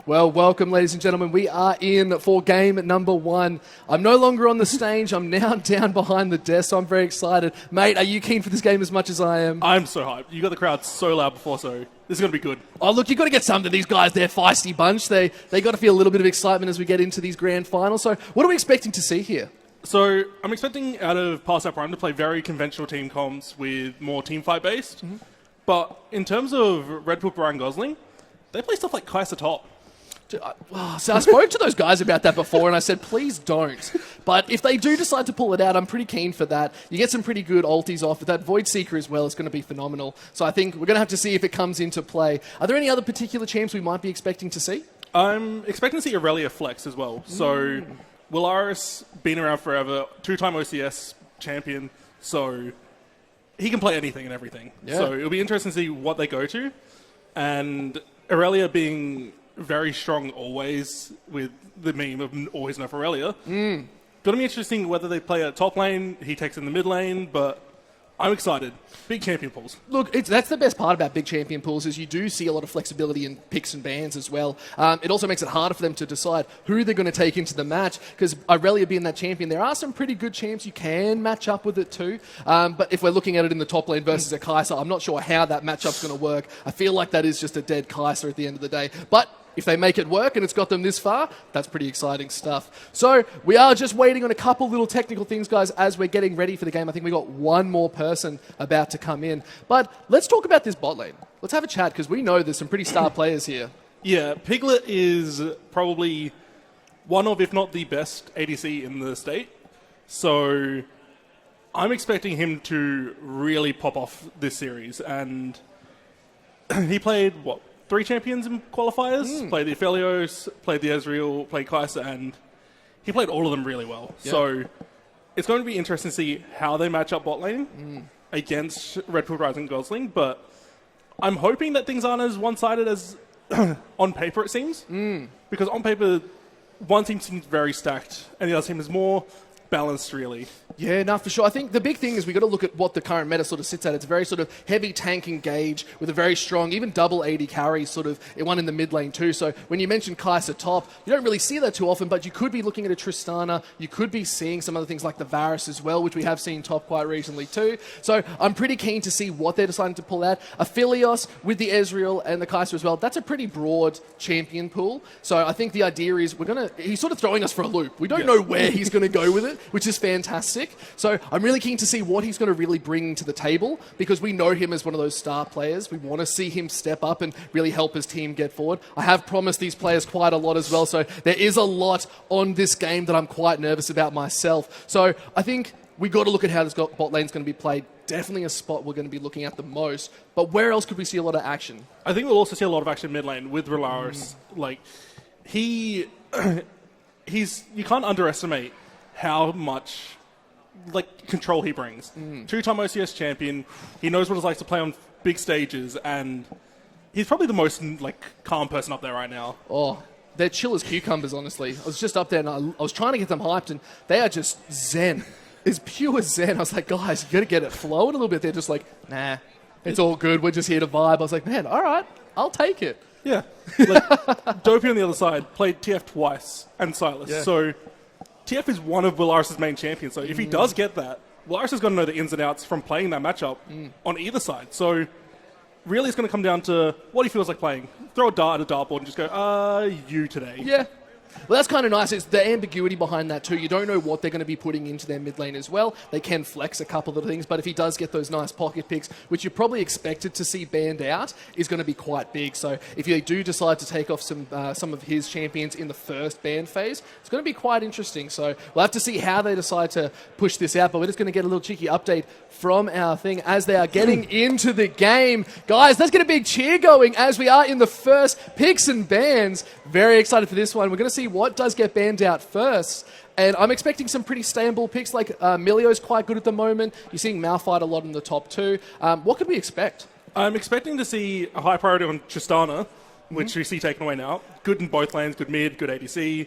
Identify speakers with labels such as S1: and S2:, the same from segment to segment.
S1: Well, welcome, ladies and gentlemen. We are in for game number 1. I'm no longer on the stage. I'm now down behind the desk, so I'm very excited. Mate, are you keen for this game as much as I am?
S2: I'm so hyped. You got the crowd so loud before, so this is going to be good.
S1: Oh, look, you've got to get some to these guys. They're a feisty bunch. They got to feel a little bit of excitement as we get into these grand finals. So what are we expecting to see here?
S2: So I'm expecting out of Pass Out Prime to play very conventional team comps with more team fight based. Mm-hmm. But in terms of Red Pill Ryan Gosling, they play stuff like Kaiser top.
S1: So I spoke to those guys about that before, and I said, please don't. But if they do decide to pull it out, I'm pretty keen for that. You get some pretty good ultis off. That Void Seeker as well is going to be phenomenal. So I think we're going to have to see if it comes into play. Are there any other particular champs we might be expecting to see?
S2: I'm expecting to see Aurelia flex as well. So Willaris, been around forever, 2-time OCS champion, so he can play anything and everything. Yeah. So it'll be interesting to see what they go to. And Aurelia being very strong always, with the meme of always nerf Aurelia. Going to be interesting whether they play at top lane, he takes in the mid lane, but I'm excited. Big champion pools.
S1: Look, that's the best part about big champion pools is you do see a lot of flexibility in picks and bans as well. It also makes it harder for them to decide who they're going to take into the match, because Aurelia being that champion, there are some pretty good champs you can match up with it too. But if we're looking at it in the top lane versus a Kaiser, I'm not sure how that matchup's going to work. I feel like that is just a dead Kaiser at the end of the day. But if they make it work and it's got them this far, that's pretty exciting stuff. So we are just waiting on a couple little technical things, guys, as we're getting ready for the game. I think we got one more person about to come in. But let's talk about this bot lane. Let's have a chat, because we know there's some pretty star players here.
S2: Yeah, Piglet is probably one of, if not the best ADC in the state. So I'm expecting him to really pop off this series. And he played, 3 champions in qualifiers, played the Aphelios, played the Ezreal, played Kaiser, and he played all of them really well. Yep. So it's going to be interesting to see how they match up bot lane against Red Pill Rising Gosling, but I'm hoping that things aren't as one-sided as on paper it seems, because on paper one team seems very stacked and the other team is more balanced, really.
S1: Yeah, no, for sure. I think the big thing is we've got to look at what the current meta sort of sits at. It's a very sort of heavy tank engage with a very strong, even double AD carry, sort of one in the mid lane too. So when you mention Kaiser top, you don't really see that too often, but you could be looking at a Tristana. You could be seeing some other things like the Varus as well, which we have seen top quite recently too. So I'm pretty keen to see what they're deciding to pull out. Aphelios with the Ezreal and the Kaiser as well. That's a pretty broad champion pool. So I think the idea is he's sort of throwing us for a loop. We don't know where he's going to go with it, which is fantastic. So I'm really keen to see what he's going to really bring to the table, because we know him as one of those star players. We want to see him step up and really help his team get forward. I have promised these players quite a lot as well, so there is a lot on this game that I'm quite nervous about myself. So I think we got to look at how this bot lane's going to be played. Definitely a spot we're going to be looking at the most. But where else could we see a lot of action?
S2: I think we'll also see a lot of action mid lane with Willaris. Like, you can't underestimate how much control he brings. 2-time OCS champion. He knows what it's like to play on big stages, and he's probably the most calm person up there right now.
S1: Oh, they're chill as cucumbers, honestly. I was just up there and I was trying to get them hyped, and they are just zen. It's pure zen. I was like, guys, you got to get it flowing a little bit. They're just like, nah, it's all good. We're just here to vibe. I was like, man, all right, I'll take it.
S2: Yeah. Dopey on the other side played TF twice and Silas. Yeah. So TF is one of Willaris' main champions, so if he does get that, Willaris is going to know the ins and outs from playing that matchup on either side. So really it's going to come down to what he feels like playing. Throw a dart at a dartboard and just go, you today.
S1: Yeah. Well, that's kind of nice. It's the ambiguity behind that too. You don't know what they're going to be putting into their mid lane as well. They can flex a couple of things, but if he does get those nice pocket picks, which you probably expected to see banned out, is going to be quite big. So if they do decide to take off some of his champions in the first ban phase, it's going to be quite interesting. So we'll have to see how they decide to push this out, but we're just going to get a little cheeky update from our thing as they are getting into the game. Guys, let's get a big cheer going as we are in the first picks and bans. Very excited for this one. We're going to see what does get banned out first. And I'm expecting some pretty stable picks, like Milio's quite good at the moment. You're seeing Malphite a lot in the top 2. What could we expect?
S2: I'm expecting to see a high priority on Tristana, which we see taken away now. Good in both lanes, good mid, good ADC.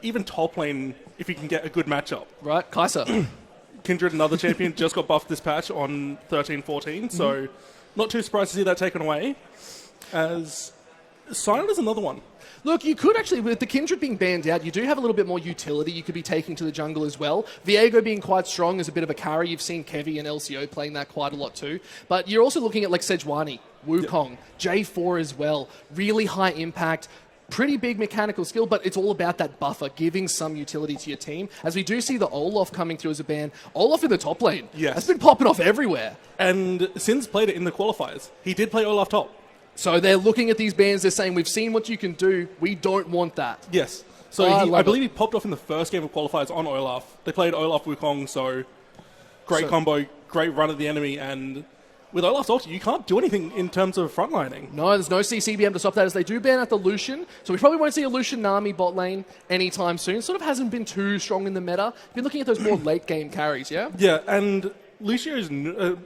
S2: Even top lane, if you can get a good matchup.
S1: Right, Kaiser.
S2: Kindred, another champion, just got buffed this patch on 13-14, so not too surprised to see that taken away. As Silent is another one.
S1: Look, you could actually, with the Kindred being banned out, you do have a little bit more utility you could be taking to the jungle as well. Viego being quite strong as a bit of a carry. You've seen Kevi and LCO playing that quite a lot too. But you're also looking at like Sejuani, Wukong, J4 as well. Really high impact. Pretty big mechanical skill, but it's all about that buffer, giving some utility to your team. As we do see the Olaf coming through as a ban. Olaf in the top lane.
S2: Yes.
S1: That's been popping off everywhere.
S2: And Sin's played it in the qualifiers. He did play Olaf top.
S1: So they're looking at these bans, they're saying, we've seen what you can do, we don't want that.
S2: Yes. So I believe he popped off in the first game of qualifiers on Olaf. They played Olaf Wukong, so great combo, great run at the enemy, and with Olaf's ulti, you can't do anything in terms of frontlining.
S1: No, there's no CCBM to stop that, as they do ban out the Lucian, so we probably won't see a Lucian Nami bot lane anytime soon. Sort of hasn't been too strong in the meta. You've been looking at those more late game carries, yeah?
S2: Yeah, and Lucian's new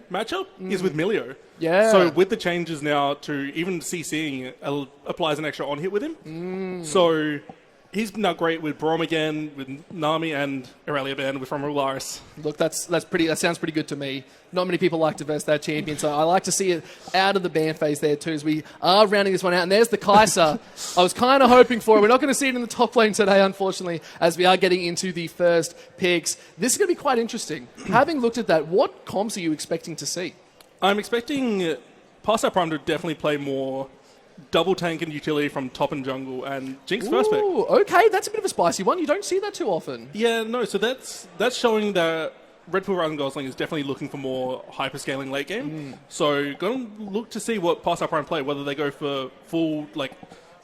S2: matchup is with Milio.
S1: Yeah.
S2: So with the changes now to even CCing applies an extra on hit with him. So he's now great with Braum again, with Nami and Aurelia banned from Rularis.
S1: Look, that sounds pretty good to me. Not many people like to verse that champion, so I like to see it out of the ban phase there too, as we are rounding this one out. And there's the Kai'Sa. I was kind of hoping for it. We're not going to see it in the top lane today, unfortunately, as we are getting into the first picks. This is going to be quite interesting. Having looked at that, what comps are you expecting to see?
S2: I'm expecting Past Our Prime to definitely play more double tank and utility from top and jungle, and Jinx first pick.
S1: Okay, that's a bit of a spicy one. You don't see that too often.
S2: Yeah, no, so that's showing that Red Bull Rising Gosling is definitely looking for more hyper-scaling late game. So going to look to see what Past Our Prime play, whether they go for full, like,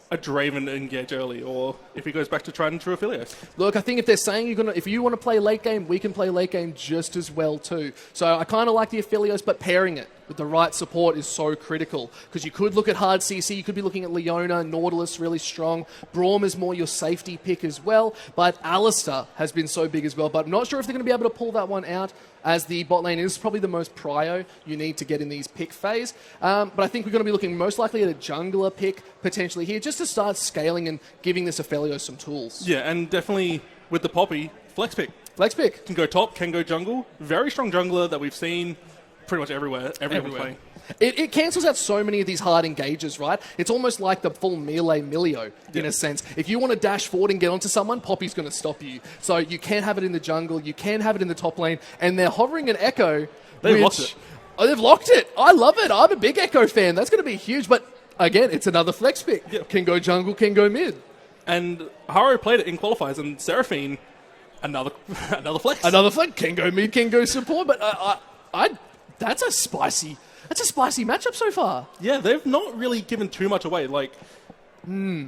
S2: a Draven engage early, or if he goes back to tried and true Aphelios. Look,
S1: I think if they're saying if you want to play late game, we can play late game just as well too. So I kind of like the Aphelios, but pairing it with the right support is so critical, because you could look at hard CC, you could be looking at Leona, Nautilus really strong, Braum is more your safety pick as well, but Alistair has been so big as well, but I'm not sure if they're going to be able to pull that one out, as the bot lane is probably the most prio you need to get in these pick phase. But I think we're going to be looking most likely at a jungler pick potentially here, just to start scaling and giving this Aphelios some tools.
S2: Yeah, and definitely with the Poppy, flex pick.
S1: Flex pick.
S2: Can go top, can go jungle. Very strong jungler that we've seen pretty much everywhere. Everyone's playing.
S1: It cancels out so many of these hard engages, right? It's almost like the full melee Milio, in a sense. If you want to dash forward and get onto someone, Poppy's going to stop you. So you can have it in the jungle, you can have it in the top lane, and they're hovering an Echo.
S2: They've locked it.
S1: Oh, they've locked it. I love it. I'm a big Echo fan. That's going to be huge. But again, it's another flex pick.
S2: Yep.
S1: Can go jungle, can go mid.
S2: And Haro played it in qualifiers, and Seraphine, another flex.
S1: Another flex. Can go mid, can go support. But that's a spicy matchup so far.
S2: Yeah, they've not really given too much away. Like,
S1: yeah,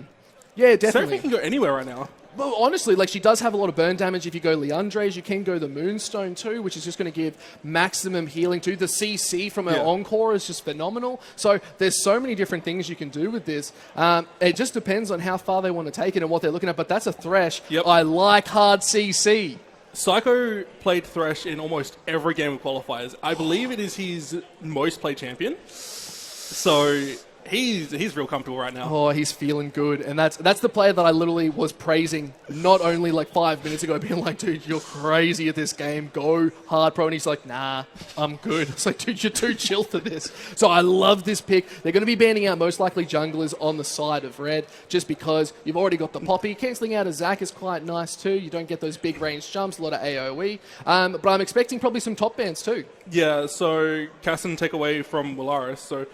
S1: definitely.
S2: Seraphine can go anywhere right now.
S1: Well, honestly, like, she does have a lot of burn damage. If you go Leandre's, you can go the Moonstone too, which is just going to give maximum healing too. The CC from her Encore is just phenomenal. So there's so many different things you can do with this. It just depends on how far they want to take it and what they're looking at. But that's a Thresh.
S2: Yep.
S1: I like hard CC.
S2: Psycho played Thresh in almost every game of qualifiers. I believe it is his most played champion. So he's real comfortable right now.
S1: Oh, he's feeling good. And that's the player that I literally was praising not only like 5 minutes ago, being like, dude, you're crazy at this game. Go hard, pro. And he's like, nah, I'm good. It's like, dude, you're too chill for this. So I love this pick. They're going to be banning out most likely junglers on the side of red, just because you've already got the Poppy. Cancelling out a Zac is quite nice too. You don't get those big range jumps, a lot of AoE. But I'm expecting probably some top bans too.
S2: Yeah, so Kassan take away from Willaris. So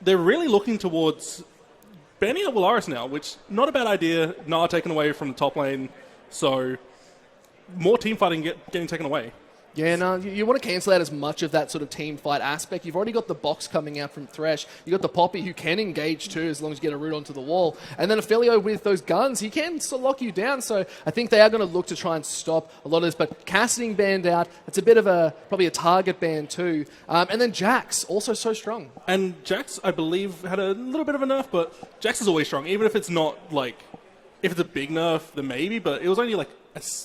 S2: they're really looking towards banning out Willaris now, which not a bad idea. Nah taken away from the top lane, so more team fighting getting taken away.
S1: Yeah, no, you want to cancel out as much of that sort of team fight aspect. You've already got the box coming out from Thresh. You've got the Poppy who can engage too, as long as you get a root onto the wall. And then Aphelios with those guns, he can sort of lock you down. So I think they are going to look to try and stop a lot of this. But Cassidy banned out. It's a bit of probably a target ban too. And then Jax, also so strong.
S2: And Jax, I believe, had a little bit of a nerf, but Jax is always strong. Even if it's not like, if it's a big nerf, then maybe, but it was only like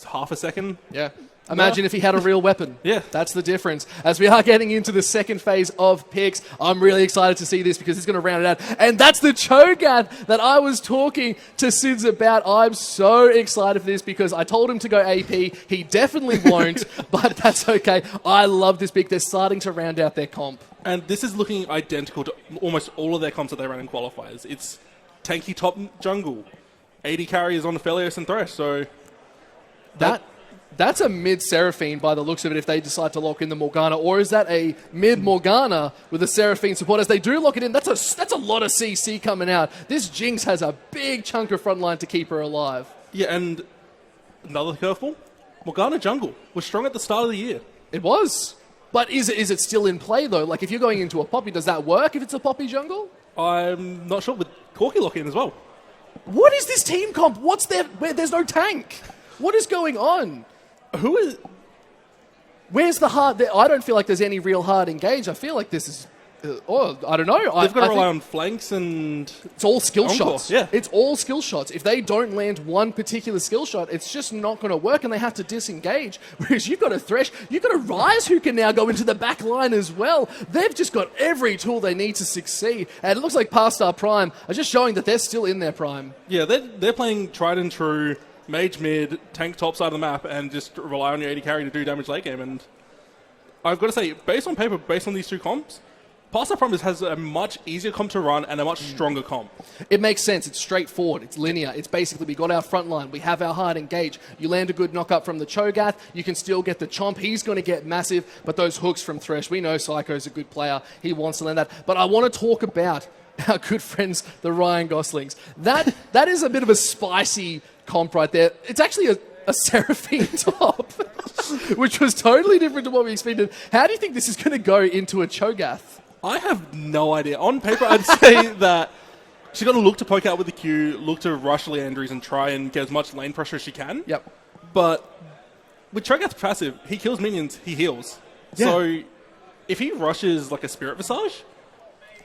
S2: half a second.
S1: Yeah. Imagine if he had a real weapon.
S2: Yeah.
S1: That's the difference. As we are getting into the second phase of picks, I'm really excited to see this because it's going to round it out. And that's the Cho'Gath that I was talking to Sids about. I'm so excited for this because I told him to go AP. He definitely won't, but that's okay. I love this pick. They're starting to round out their comp.
S2: And this is looking identical to almost all of their comps that they ran in qualifiers. It's tanky top jungle, 80 carriers on Aphelios and Thresh. So
S1: That's a mid Seraphine by the looks of it if they decide to lock in the Morgana. Or is that a mid Morgana with a Seraphine support? As they do lock it in, that's a lot of CC coming out. This Jinx has a big chunk of frontline to keep her alive.
S2: Yeah, and another curveball. Morgana jungle was strong at the start of the year.
S1: It was. But is it still in play, though? Like, if you're going into a Poppy, does that work if it's a Poppy jungle?
S2: I'm not sure with Corki lock in as well.
S1: What is this team comp? What's there? Where there's no tank? What is going on?
S2: Who is...
S1: Where's the hard... I don't feel like there's any real hard engage. I feel like this is... I don't know.
S2: They've got to rely on flanks and...
S1: It's all skill
S2: Encore,
S1: shots.
S2: yeah.
S1: It's all skill shots. If they don't land one particular skill shot, it's just not going to work and they have to disengage. Whereas you've got a Thresh, you've got a Ryze who can now go into the back line as well. They've just got every tool they need to succeed. And it looks like Parstar Prime are just showing that they're still in their prime.
S2: Yeah, they're playing tried and true, mage mid, tank top side of the map, and just rely on your 80 carry to do damage late game. And I've got to say, based on paper, based on these two comps, Parstar Prime has a much easier comp to run and a much stronger comp.
S1: It makes sense. It's straightforward. It's linear. It's basically we got our front line. We have our hard engage. You land a good knock-up from the Cho'Gath. You can still get the Chomp. He's going to get massive. But those hooks from Thresh, we know Psycho's a good player. He wants to land that. But I want to talk about our good friends, the Ryan Goslings. That is a bit of a spicy comp right there. It's actually a Seraphine top, which was totally different to what we expected. How do you think this is going to go into a Cho'Gath?
S2: I have no idea. On paper, I'd say that she's going to look to poke out with the Q, look to rush Leandries and try and get as much lane pressure as she can.
S1: Yep.
S2: But with Cho'Gath's passive, he kills minions, he heals.
S1: Yeah.
S2: So if he rushes like a Spirit Visage,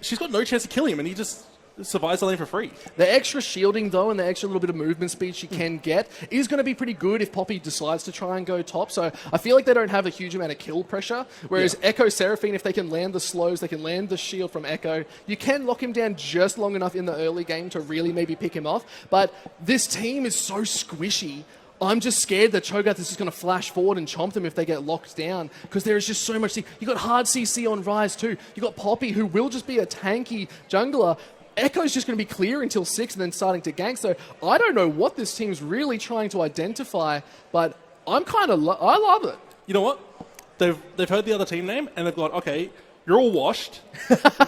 S2: she's got no chance to kill him and he just survives the lane for free.
S1: The extra shielding, though, and the extra little bit of movement speed she can get is going to be pretty good if Poppy decides to try and go top. So I feel like they don't have a huge amount of kill pressure. Whereas Echo Seraphine, if they can land the slows, they can land the shield from Echo, you can lock him down just long enough in the early game to really maybe pick him off. But this team is so squishy. I'm just scared that Cho'Gath is just going to flash forward and chomp them if they get locked down because there is just so much... You got hard CC on Ryze too. You got Poppy, who will just be a tanky jungler. Echo's just going to be clear until 6 and then starting to gank. So I don't know what this team's really trying to identify, but I'm kind of... I love it.
S2: You know what? They've heard the other team name and they've gone, okay, you're all washed.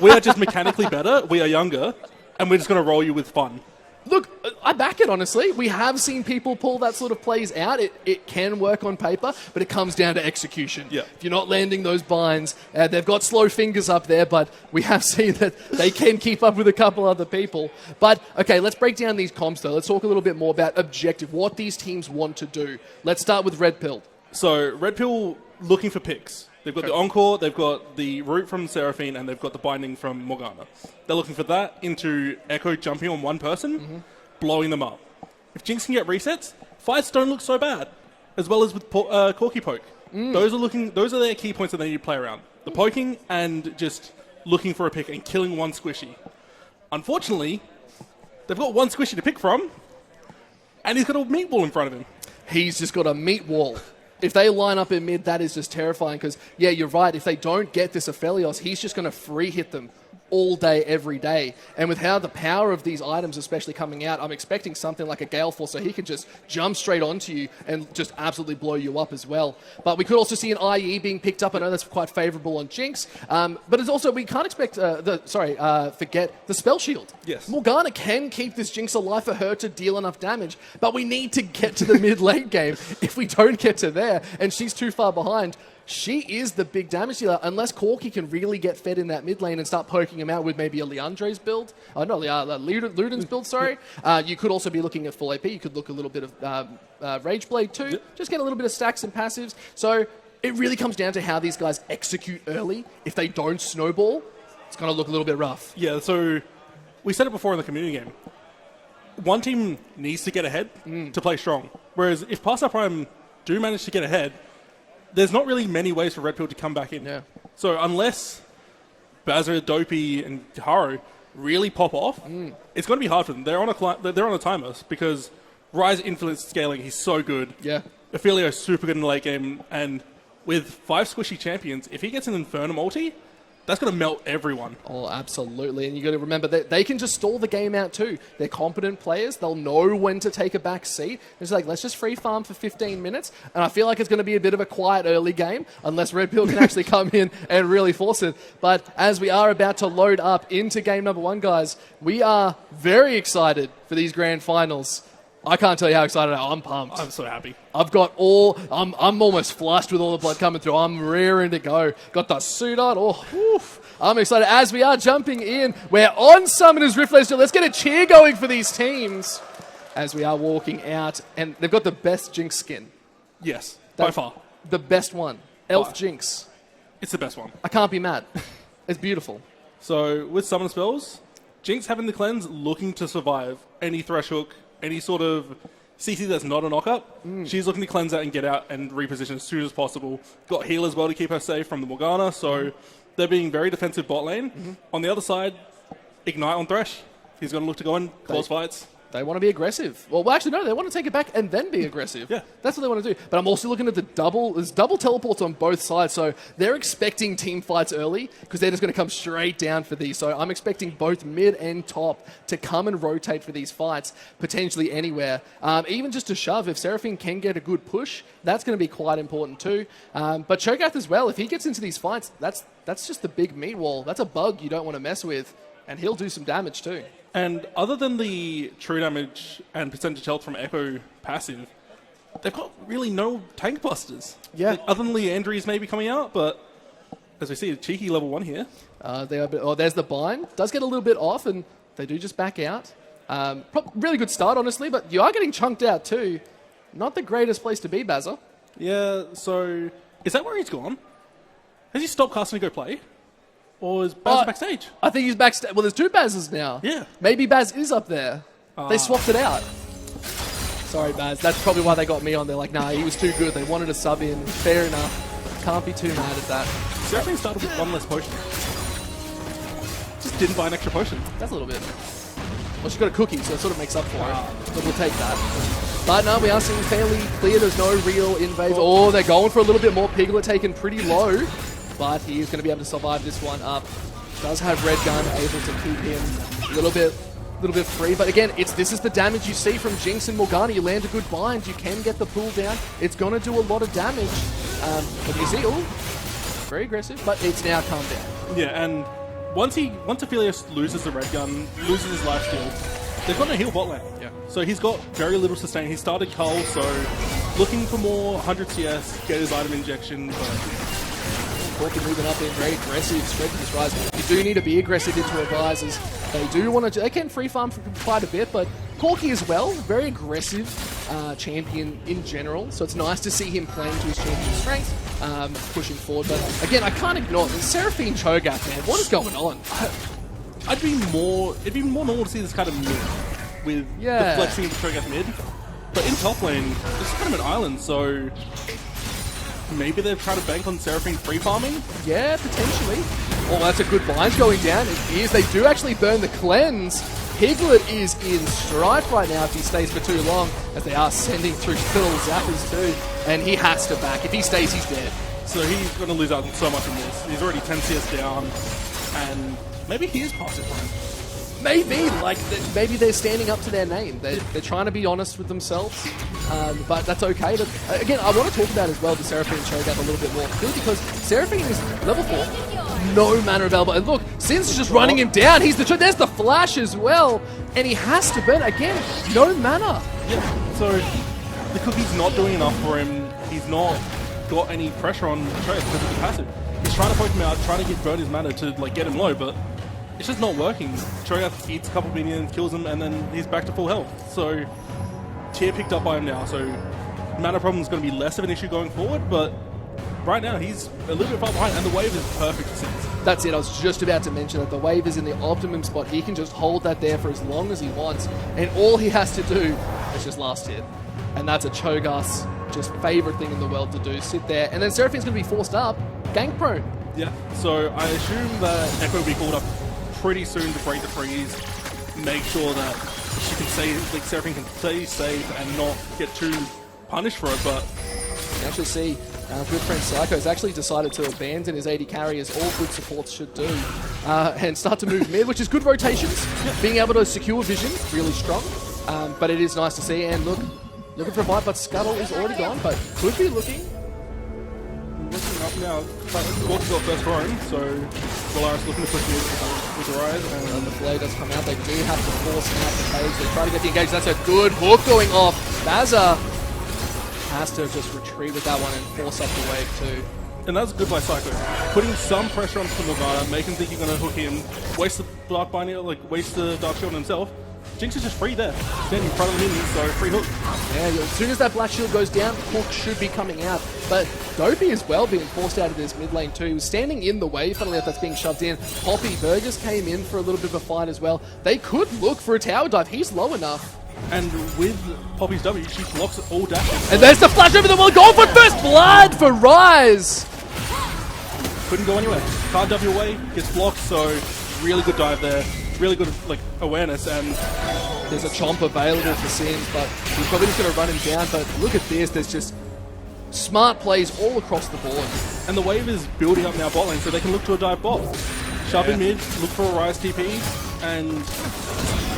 S2: We are just mechanically better. We are younger. And we're just going to roll you with fun.
S1: Look, I back it, honestly. We have seen people pull that sort of plays out. It can work on paper, but it comes down to execution.
S2: Yeah.
S1: If you're not landing those binds, they've got slow fingers up there, but we have seen that they can keep up with a couple other people. But, okay, let's break down these comps, though. Let's talk a little bit more about objective, what these teams want to do. Let's start with Red Pill.
S2: So, Red Pill looking for picks. They've got the Encore, they've got the Root from Seraphine, and they've got the Binding from Morgana. They're looking for that into Echo jumping on one person, blowing them up. If Jinx can get resets, fights don't look so bad, as well as with Corki Poke. Those are their key points that they need to play around. The poking and just looking for a pick and killing one squishy. Unfortunately, they've got one squishy to pick from, and he's got a meat wall in front of him.
S1: He's just got a meat wall. If they line up in mid, that is just terrifying because, yeah, you're right. If they don't get this Aphelios, he's just going to free hit them all day, every day. And with how the power of these items especially coming out, I'm expecting something like a Gale Force so he can just jump straight onto you and just absolutely blow you up as well. But we could also see an IE being picked up. I know that's quite favourable on Jinx. But it's also, we can't expect, forget the Spell Shield.
S2: Yes.
S1: Morgana can keep this Jinx alive for her to deal enough damage, but we need to get to the mid-lane game. If we don't get to there, and she's too far behind, she is the big damage dealer, unless Corki can really get fed in that mid lane and start poking him out with maybe a Leandre's build. Luden's build, sorry. You could also be looking at full AP. You could look a little bit of Rage Blade too. Yep. Just get a little bit of stacks and passives. So it really comes down to how these guys execute early. If they don't snowball, it's going to look a little bit rough.
S2: Yeah, so we said it before in the community game. One team needs to get ahead to play strong. Whereas if Parstar Prime do manage to get ahead, there's not really many ways for Red Pill to come back in.
S1: Yeah.
S2: So unless Bazza, Dopey, and Haru really pop off, it's going to be hard for them. They're on a timer because Rise influence scaling. He's so good.
S1: Yeah.
S2: Ophelio's super good in the late game, and with 5 squishy champions, if he gets an Inferno multi, that's going to melt everyone.
S1: Oh, absolutely. And you got to remember that they can just stall the game out too. They're competent players. They'll know when to take a back seat. It's like, let's just free farm for 15 minutes. And I feel like it's going to be a bit of a quiet early game unless Red Pill can actually come in and really force it. But as we are about to load up into game number 1, guys, we are very excited for these grand finals. I can't tell you how excited I am. I'm pumped.
S2: I'm so happy.
S1: I'm almost flushed with all the blood coming through. I'm rearing to go. Got the suit on. Oh, oof. I'm excited. As we are jumping in, we're on Summoner's Rift. Let's get a cheer going for these teams as we are walking out. And they've got the best Jinx skin.
S2: Yes, by far.
S1: The best one. Elf Jinx.
S2: It's the best one.
S1: I can't be mad. It's beautiful.
S2: So with summon spells, Jinx having the cleanse, looking to survive any thresh hook, any sort of CC that's not a knockup, she's looking to cleanse that and get out and reposition as soon as possible. Got heal as well to keep her safe from the Morgana, so they're being very defensive bot lane. On the other side, Ignite on Thresh. He's going to look to go and cause fights.
S1: They want to be aggressive. Well, actually, no, they want to take it back and then be aggressive.
S2: Yeah.
S1: That's what they want to do. But I'm also looking at there's double teleports on both sides, so they're expecting team fights early because they're just going to come straight down for these. So I'm expecting both mid and top to come and rotate for these fights, potentially anywhere. Even just to shove, if Seraphine can get a good push, that's going to be quite important too. But Cho'Gath as well, if he gets into these fights, that's just the big meat wall. That's a bug you don't want to mess with, and he'll do some damage too.
S2: And other than the true damage and percentage health from Echo passive, they've got really no tank busters.
S1: Yeah.
S2: Other than Leandry's maybe coming out, but as we see, a cheeky level 1 here.
S1: There's the bind. Does get a little bit off, and they do just back out. Really good start, honestly, but you are getting chunked out too. Not the greatest place to be, Bazza.
S2: Yeah, so is that where he's gone? Has he stopped casting to go play? Or is Baz backstage?
S1: I think he's backstage. Well, there's 2 Bazes now.
S2: Yeah.
S1: Maybe Baz is up there. They swapped it out. Sorry, Baz. That's probably why they got me on there. Like, nah, he was too good. They wanted to sub in. Fair enough. Can't be too mad at that.
S2: Seraphine started with 1 less potion. Just didn't buy an extra potion.
S1: That's a little bit. Well, she got a cookie, so it sort of makes up for it. But we'll take that. But no, we are seeing fairly clear. There's no real invade. Oh, they're going for a little bit more. Piglet taken pretty low. But he is going to be able to survive this one up. Does have Red Gun, able to keep him a little bit free. But again, this is the damage you see from Jinx and Morgana. You land a good bind, you can get the pull down. It's going to do a lot of damage. But you see, very aggressive, but it's now calmed down.
S2: Yeah, and once Aphelios loses the Red Gun, loses his life steal, they've got no heal bot lane.
S1: Yeah.
S2: So he's got very little sustain. He started Cull, so looking for more 100 CS, get his item injection, but
S1: Corki moving up in very aggressive, spreading this rise. You do need to be aggressive into advisors. They do want to. They can free farm for quite a bit, but Corki as well, very aggressive champion in general. So it's nice to see him playing to his champion strength, pushing forward. But again, I can't ignore this. Seraphine Cho'Gath, man, what is going on?
S2: it'd be more normal to see this kind of mid with the flexing of the Cho'Gath mid. But in top lane, this is kind of an island, so maybe they're trying to bank on Seraphine free farming?
S1: Yeah, potentially. Oh, that's a good bind going down. It is. They do actually burn the cleanse. Piglet is in strife right now if he stays for too long, as they are sending through little zappers too. And he has to back. If he stays, he's dead.
S2: So he's going to lose out so much on this. He's already 10 CS down, and maybe he is past his prime.
S1: Maybe, maybe they're standing up to their name. They're trying to be honest with themselves, but that's okay. But, again, I want to talk about as well the Seraphine Cho'Gath a little bit more, because Seraphine is level 4, no mana available. And look, Sin's just running him down. There's the flash as well, and he has to burn again. No mana.
S2: Yeah. So the cookie's not doing enough for him. He's not got any pressure on Cho'Gath because of the passive. He's trying to poke him out, trying to burn his mana to get him low, but it's just not working. Cho'Gath eats a couple minions, kills him, and then he's back to full health. So, tier picked up by him now, so mana problem is going to be less of an issue going forward, but right now he's a little bit far behind, and the wave is perfect for Sins.
S1: That's it, I was just about to mention that the wave is in the optimum spot. He can just hold that there for as long as he wants, and all he has to do is just last hit. And that's a Cho'Gath just favorite thing in the world to do. Sit there, and then Seraphim's going to be forced up, gank prone.
S2: Yeah, so I assume that Echo will be called up pretty soon to break the freeze, make sure that she can like Seraphim can stay safe and not get too punished for it, but...
S1: You can actually see our good friend Psycho has actually decided to abandon his AD carry, as all good supports should do, and start to move mid, which is good rotations. Being able to secure vision, really strong, but it is nice to see, and looking for a fight, but Scuttle is already gone, but could be looking
S2: up now. Walker's got first roam, so Valaris looking to push mid with the rise.
S1: And the play does come out. They do have to force out the phase. They try to get the engage. That's a good hook going off. Bazza has to just retreat with that one and force up the wave too.
S2: And that's good by Psycho. Putting some pressure onto Nevada, make him think you're going to hook him, waste the Dark Binding, like waste the Dark Shield on himself. Jinx is just free there. Standing in front of the minions, so free hook.
S1: Yeah, as soon as that Black Shield goes down, Hook should be coming out. But Dopey as well being forced out of this mid lane too. He was standing in the way, funnily enough, that's being shoved in. Poppy Burgers came in for a little bit of a fight as well. They could look for a tower dive. He's low enough.
S2: And with Poppy's W, she blocks all dashes.
S1: And there's the flash over the wall. Going for first blood for Rise.
S2: Couldn't go anywhere. Can't W away, gets blocked, so really good dive there. Really good like awareness, and
S1: there's a chomp available for Sims, but he's probably just going to run him down. But look at this, there's just smart plays all across the board.
S2: And the wave is building up now bot lane, so they can look to a dive bot. Shove in mid, look for a Rise TP, and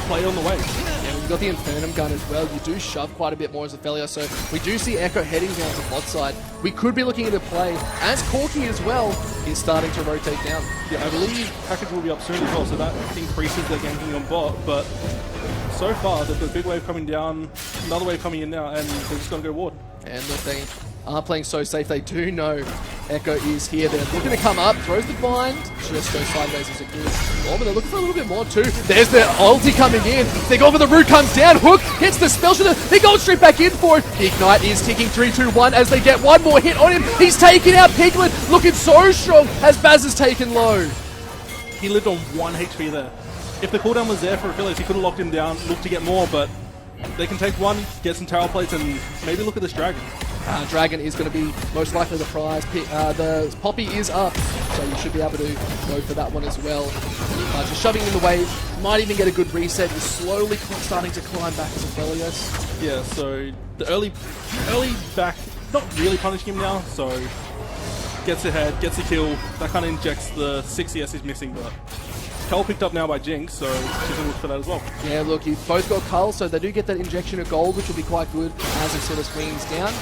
S2: play on the wave.
S1: Yeah, we've got the Infernum gun as well. You do shove quite a bit more as a Felio, so we do see Echo heading down to bot side. We could be looking at a play, as Corki as well is starting to rotate down.
S2: Yeah, I believe package will be up soon as well, so that increases their ganking on bot, but so far there's a big wave coming down, another wave coming in now, and they're just going to go ward.
S1: And look, they are playing so safe. They do know Echo is here. They're looking to come up, throws the bind, just goes sideways as a good ball, but they're looking for a little bit more too. There's the ulti coming in. They go for the root, comes down, Hook hits the spell shooter. They go straight back in for it. The Ignite is ticking 3, 2, 1 as they get one more hit on him. He's taking out Piglet, looking so strong as Baz is taken low.
S2: He lived on 1 HP there. If the cooldown was there for Achilles, he could have locked him down, looked to get more, but they can take one, get some tower plates, and maybe look at this Dragon.
S1: Dragon is going to be most likely the prize. The Poppy is up, so you should be able to go for that one as well. Just shoving in the wave, might even get a good reset. He's slowly starting to climb back as a Felios.
S2: Yeah, so the early back, not really punishing him now, so gets ahead, gets a kill. That kind of injects the 6 CS he's missing, but Cull picked up now by Jinx, so she's going to look for that as well.
S1: Yeah, look, you've both got Cull, so they do get that injection of gold, which will be quite good as it sort of swings down,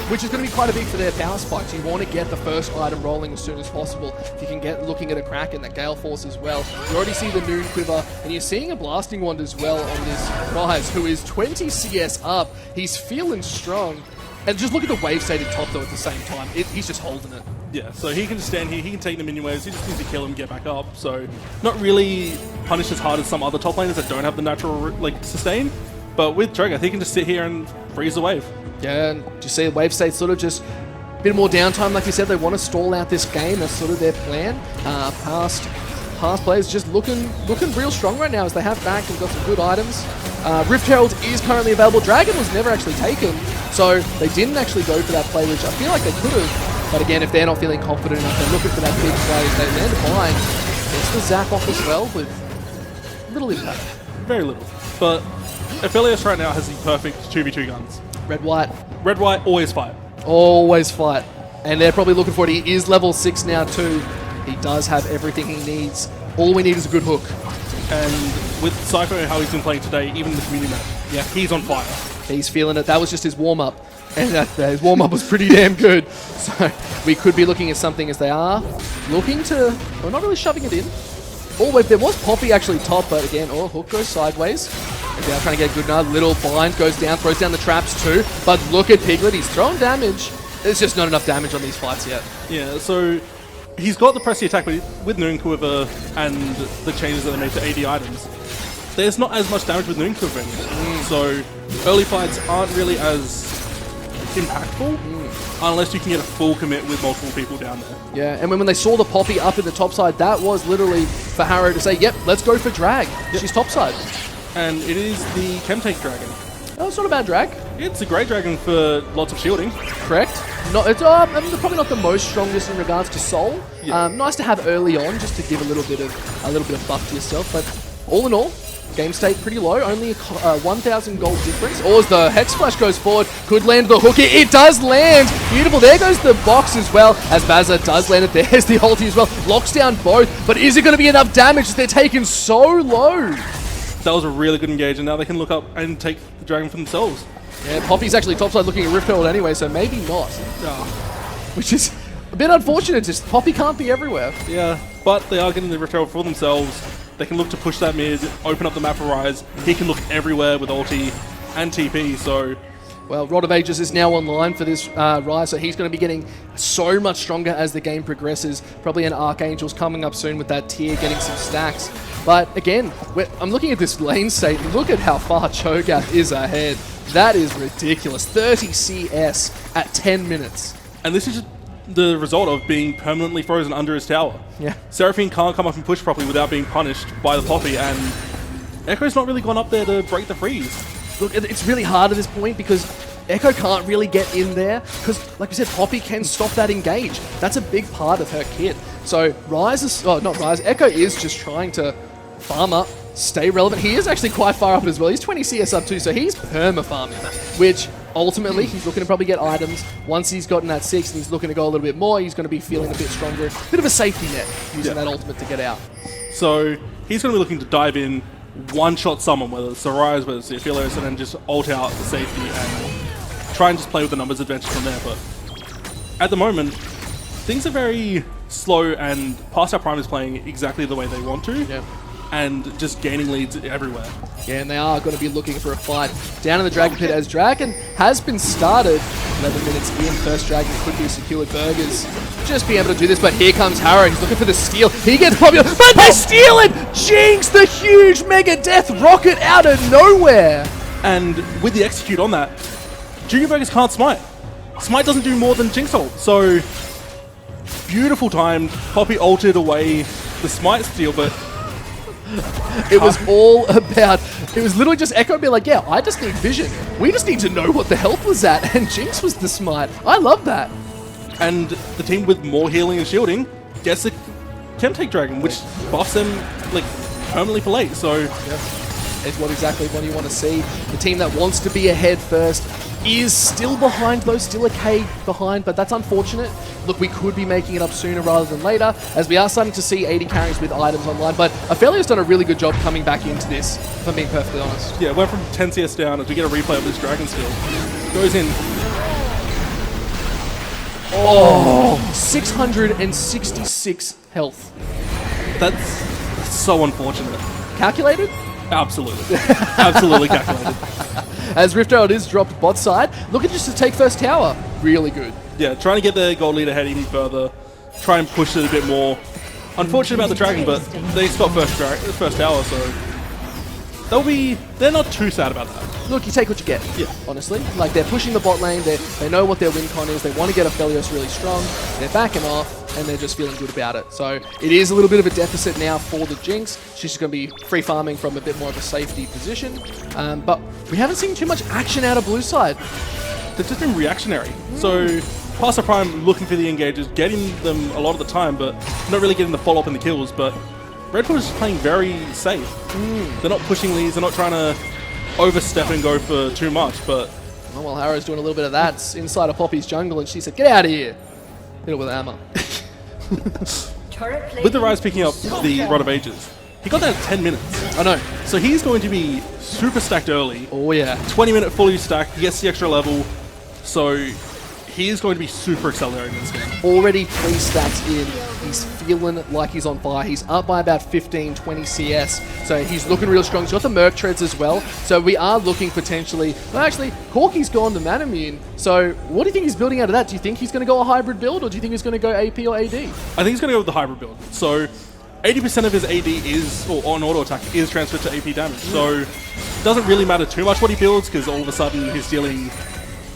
S1: which is going to be quite a big for their power spikes. You want to get the first item rolling as soon as possible. If you can get looking at a Kraken, that Gale Force as well. You already see the Noon Quiver, and you're seeing a Blasting Wand as well on this Rise, who is 20 CS up. He's feeling strong. And just look at the wave state in top, though, at the same time. He's just holding it.
S2: Yeah, so he can just stand here, he can take the minion waves, he just needs to kill him and get back up. So, not really punished as hard as some other top laners that don't have the natural, like, sustain. But with Drag, I think he can just sit here and freeze the wave. Yeah,
S1: and you see the wave state sort of just a bit more downtime, like you said. They want to stall out this game. That's sort of their plan. Past players just looking real strong right now as they have back and got some good items. Rift Herald is currently available. Dragon was never actually taken, so they didn't actually go for that play, which I feel like they could have. But again, if they're not feeling confident enough, they're looking for that big play. They land a bind. Gets the zap off as well with little impact.
S2: Very little. But Aphelios right now has the perfect 2v2 guns.
S1: Red-white.
S2: Red-white, always fight.
S1: Always fight. And they're probably looking for it. He is level 6 now too. He does have everything he needs. All we need is a good hook.
S2: And with Psycho, how he's been playing today, even in the community map, yeah, he's on fire.
S1: He's feeling it. That was just his warm-up. And his warm-up was pretty damn good. So we could be looking at something as they are looking to... We're not really shoving it in. Oh, wait, there was Poppy actually top, but again, Hook goes sideways. And now trying to get a good nut. Little bind goes down, throws down the traps too. But look at Piglet. He's throwing damage. There's just not enough damage on these fights yet.
S2: Yeah, so he's got the pressy attack, but with Noon Quiver and the changes that they made to AD items, there's not as much damage with Noon Quiver anymore. So early fights aren't really as impactful unless you can get a full commit with multiple people down there.
S1: Yeah, and when they saw the Poppy up in the top side, that was literally for Harrow to say, yep, let's go for drag. Yep. She's top side.
S2: And it is the Chem Tank Dragon.
S1: Oh, it's not a bad drag.
S2: It's a great dragon for lots of shielding.
S1: Correct. Not, it's probably not the most strongest in regards to soul.
S2: Yeah.
S1: Nice to have early on, just to give a little bit of buff to yourself. But all in all, game state pretty low. Only a 1,000 gold difference. Or as the Hex Flash goes forward, could land the hook. It does land. Beautiful. There goes the box as well. As Bazza does land it. There's the ulti as well. Locks down both. But is it going to be enough damage as they're taken so low?
S2: That was a really good engage, and now they can look up and take the dragon for themselves.
S1: Yeah, Poppy's actually topside looking at Rift Herald anyway, so maybe not. Which is a bit unfortunate, just Poppy can't be everywhere.
S2: Yeah, but they are getting the Rift Herald for themselves. They can look to push that mid, open up the map for Rise. He can look everywhere with ulti and TP, so...
S1: Well, Rod of Ages is now online for this Rise, so he's going to be getting so much stronger as the game progresses. Probably an Archangel's coming up soon with that tier, getting some stacks. But again, I'm looking at this lane state. Look at how far Cho'Gath is ahead. That is ridiculous. 30 CS at 10 minutes.
S2: And this is just the result of being permanently frozen under his tower.
S1: Yeah.
S2: Seraphine can't come up and push properly without being punished by the Poppy, and Echo's not really gone up there to break the freeze.
S1: Look, it's really hard at this point because Echo can't really get in there because, like we said, Poppy can stop that engage. That's a big part of her kit. So Rise is, not Rise, Echo is just trying to farm up, stay relevant. He is actually quite far up as well. He's 20 CS up too, so he's perma-farming, which ultimately he's looking to probably get items. Once he's gotten that 6 and he's looking to go a little bit more, he's going to be feeling a bit stronger. Bit of a safety net using that ultimate to get out.
S2: So he's going to be looking to dive in, one-shot someone, whether it's the Rise, whether it's the Aphelios, and then just ult out the safety and try and just play with the numbers advantage from there. But at the moment, things are very slow, and Past Our Prime is playing exactly the way they want to.
S1: Yeah.
S2: And just gaining leads everywhere.
S1: Yeah, and they are going to be looking for a fight down in the Dragon Pit as Dragon has been started. 11 minutes in, first Dragon could be secured. Burgers just be able to do this, but here comes Harrow. He's looking for the steal. He gets popular, but they steal it! Jinx, the huge mega death rocket out of nowhere!
S2: And with the execute on that, Junior Burgers can't smite. Smite doesn't do more than Jinx ult, so beautiful time. Poppy ulted away the smite steal, but
S1: it was all about, it was literally just Echo being like, yeah, I just need vision. We just need to know what the health was at, and Jinx was the smite. I love that.
S2: And the team with more healing and shielding gets a Chemtake Dragon, which buffs them like permanently for late, so...
S1: Yep. It's exactly what you want to see. The team that wants to be ahead first is still behind though, still a K behind, but that's unfortunate. Look, we could be making it up sooner rather than later, as we are starting to see 80 carries with items online, but Aphelios done a really good job coming back into this, if I'm being perfectly honest.
S2: Yeah, went from 10 CS down as we get a replay of this Dragon skill. Goes in.
S1: Oh, 666 health.
S2: That's so unfortunate.
S1: Calculated?
S2: Absolutely. Absolutely calculated.
S1: As Rift Herald is dropped bot side, looking just to take first tower. Really good.
S2: Yeah, trying to get their gold lead ahead even further. Try and push it a bit more. Unfortunate about the Dragon, but they got first tower, so they're not too sad about that.
S1: Look, you take what you get, honestly. Like, they're pushing the bot lane, they know what their win con is, they want to get Aphelios really strong, they're backing off, and they're just feeling good about it. So it is a little bit of a deficit now for the Jinx. She's just going to be free farming from a bit more of a safety position. But we haven't seen too much action out of blue side.
S2: They've just been reactionary. So Past Our Prime looking for the engages, getting them a lot of the time, but not really getting the follow-up and the kills. But Red Bull is just playing very safe. They're not pushing leads, they're not trying to overstep and go for too much, but...
S1: Oh, well, Harrow's doing a little bit of that. It's inside of Poppy's jungle, and she said, get out of here. Hit it with hammer.
S2: With the Rise picking up the Rod of Ages, he got that at 10 minutes.
S1: I know.
S2: So he's going to be super stacked early.
S1: Oh, yeah.
S2: 20-minute fully stacked, he gets the extra level, so he is going to be super accelerating in this game.
S1: Already 3 stacks in. He's feeling like he's on fire. He's up by about 15, 20 CS. So he's looking real strong. He's got the Merc Treads as well. So we are looking potentially... Well, actually, Corky's gone to Manamune. So what do you think he's building out of that? Do you think he's going to go a hybrid build, or do you think he's going to go AP or AD?
S2: I think he's going to go with the hybrid build. So 80% of his AD is, or on auto attack, is transferred to AP damage. So it doesn't really matter too much what he builds, because all of a sudden he's dealing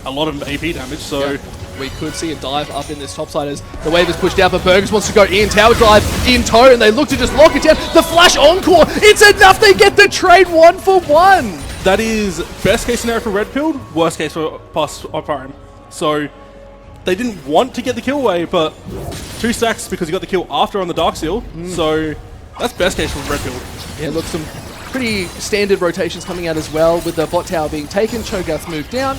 S2: a lot of AP damage. So...
S1: Yeah. We could see a dive up in this top side as the wave is pushed out, but Burgers wants to go in. Tower dive in tow, and they look to just lock it down. The flash encore, it's enough. They get the trade 1 for 1.
S2: That is best case scenario for Red Pill, worst case for Pastel Prime. So they didn't want to get the kill away, but 2 stacks because he got the kill after on the Dark Seal. So that's best case for Red Pill.
S1: Yeah, look, some pretty standard rotations coming out as well, with the bot tower being taken, Cho'Gath moved down,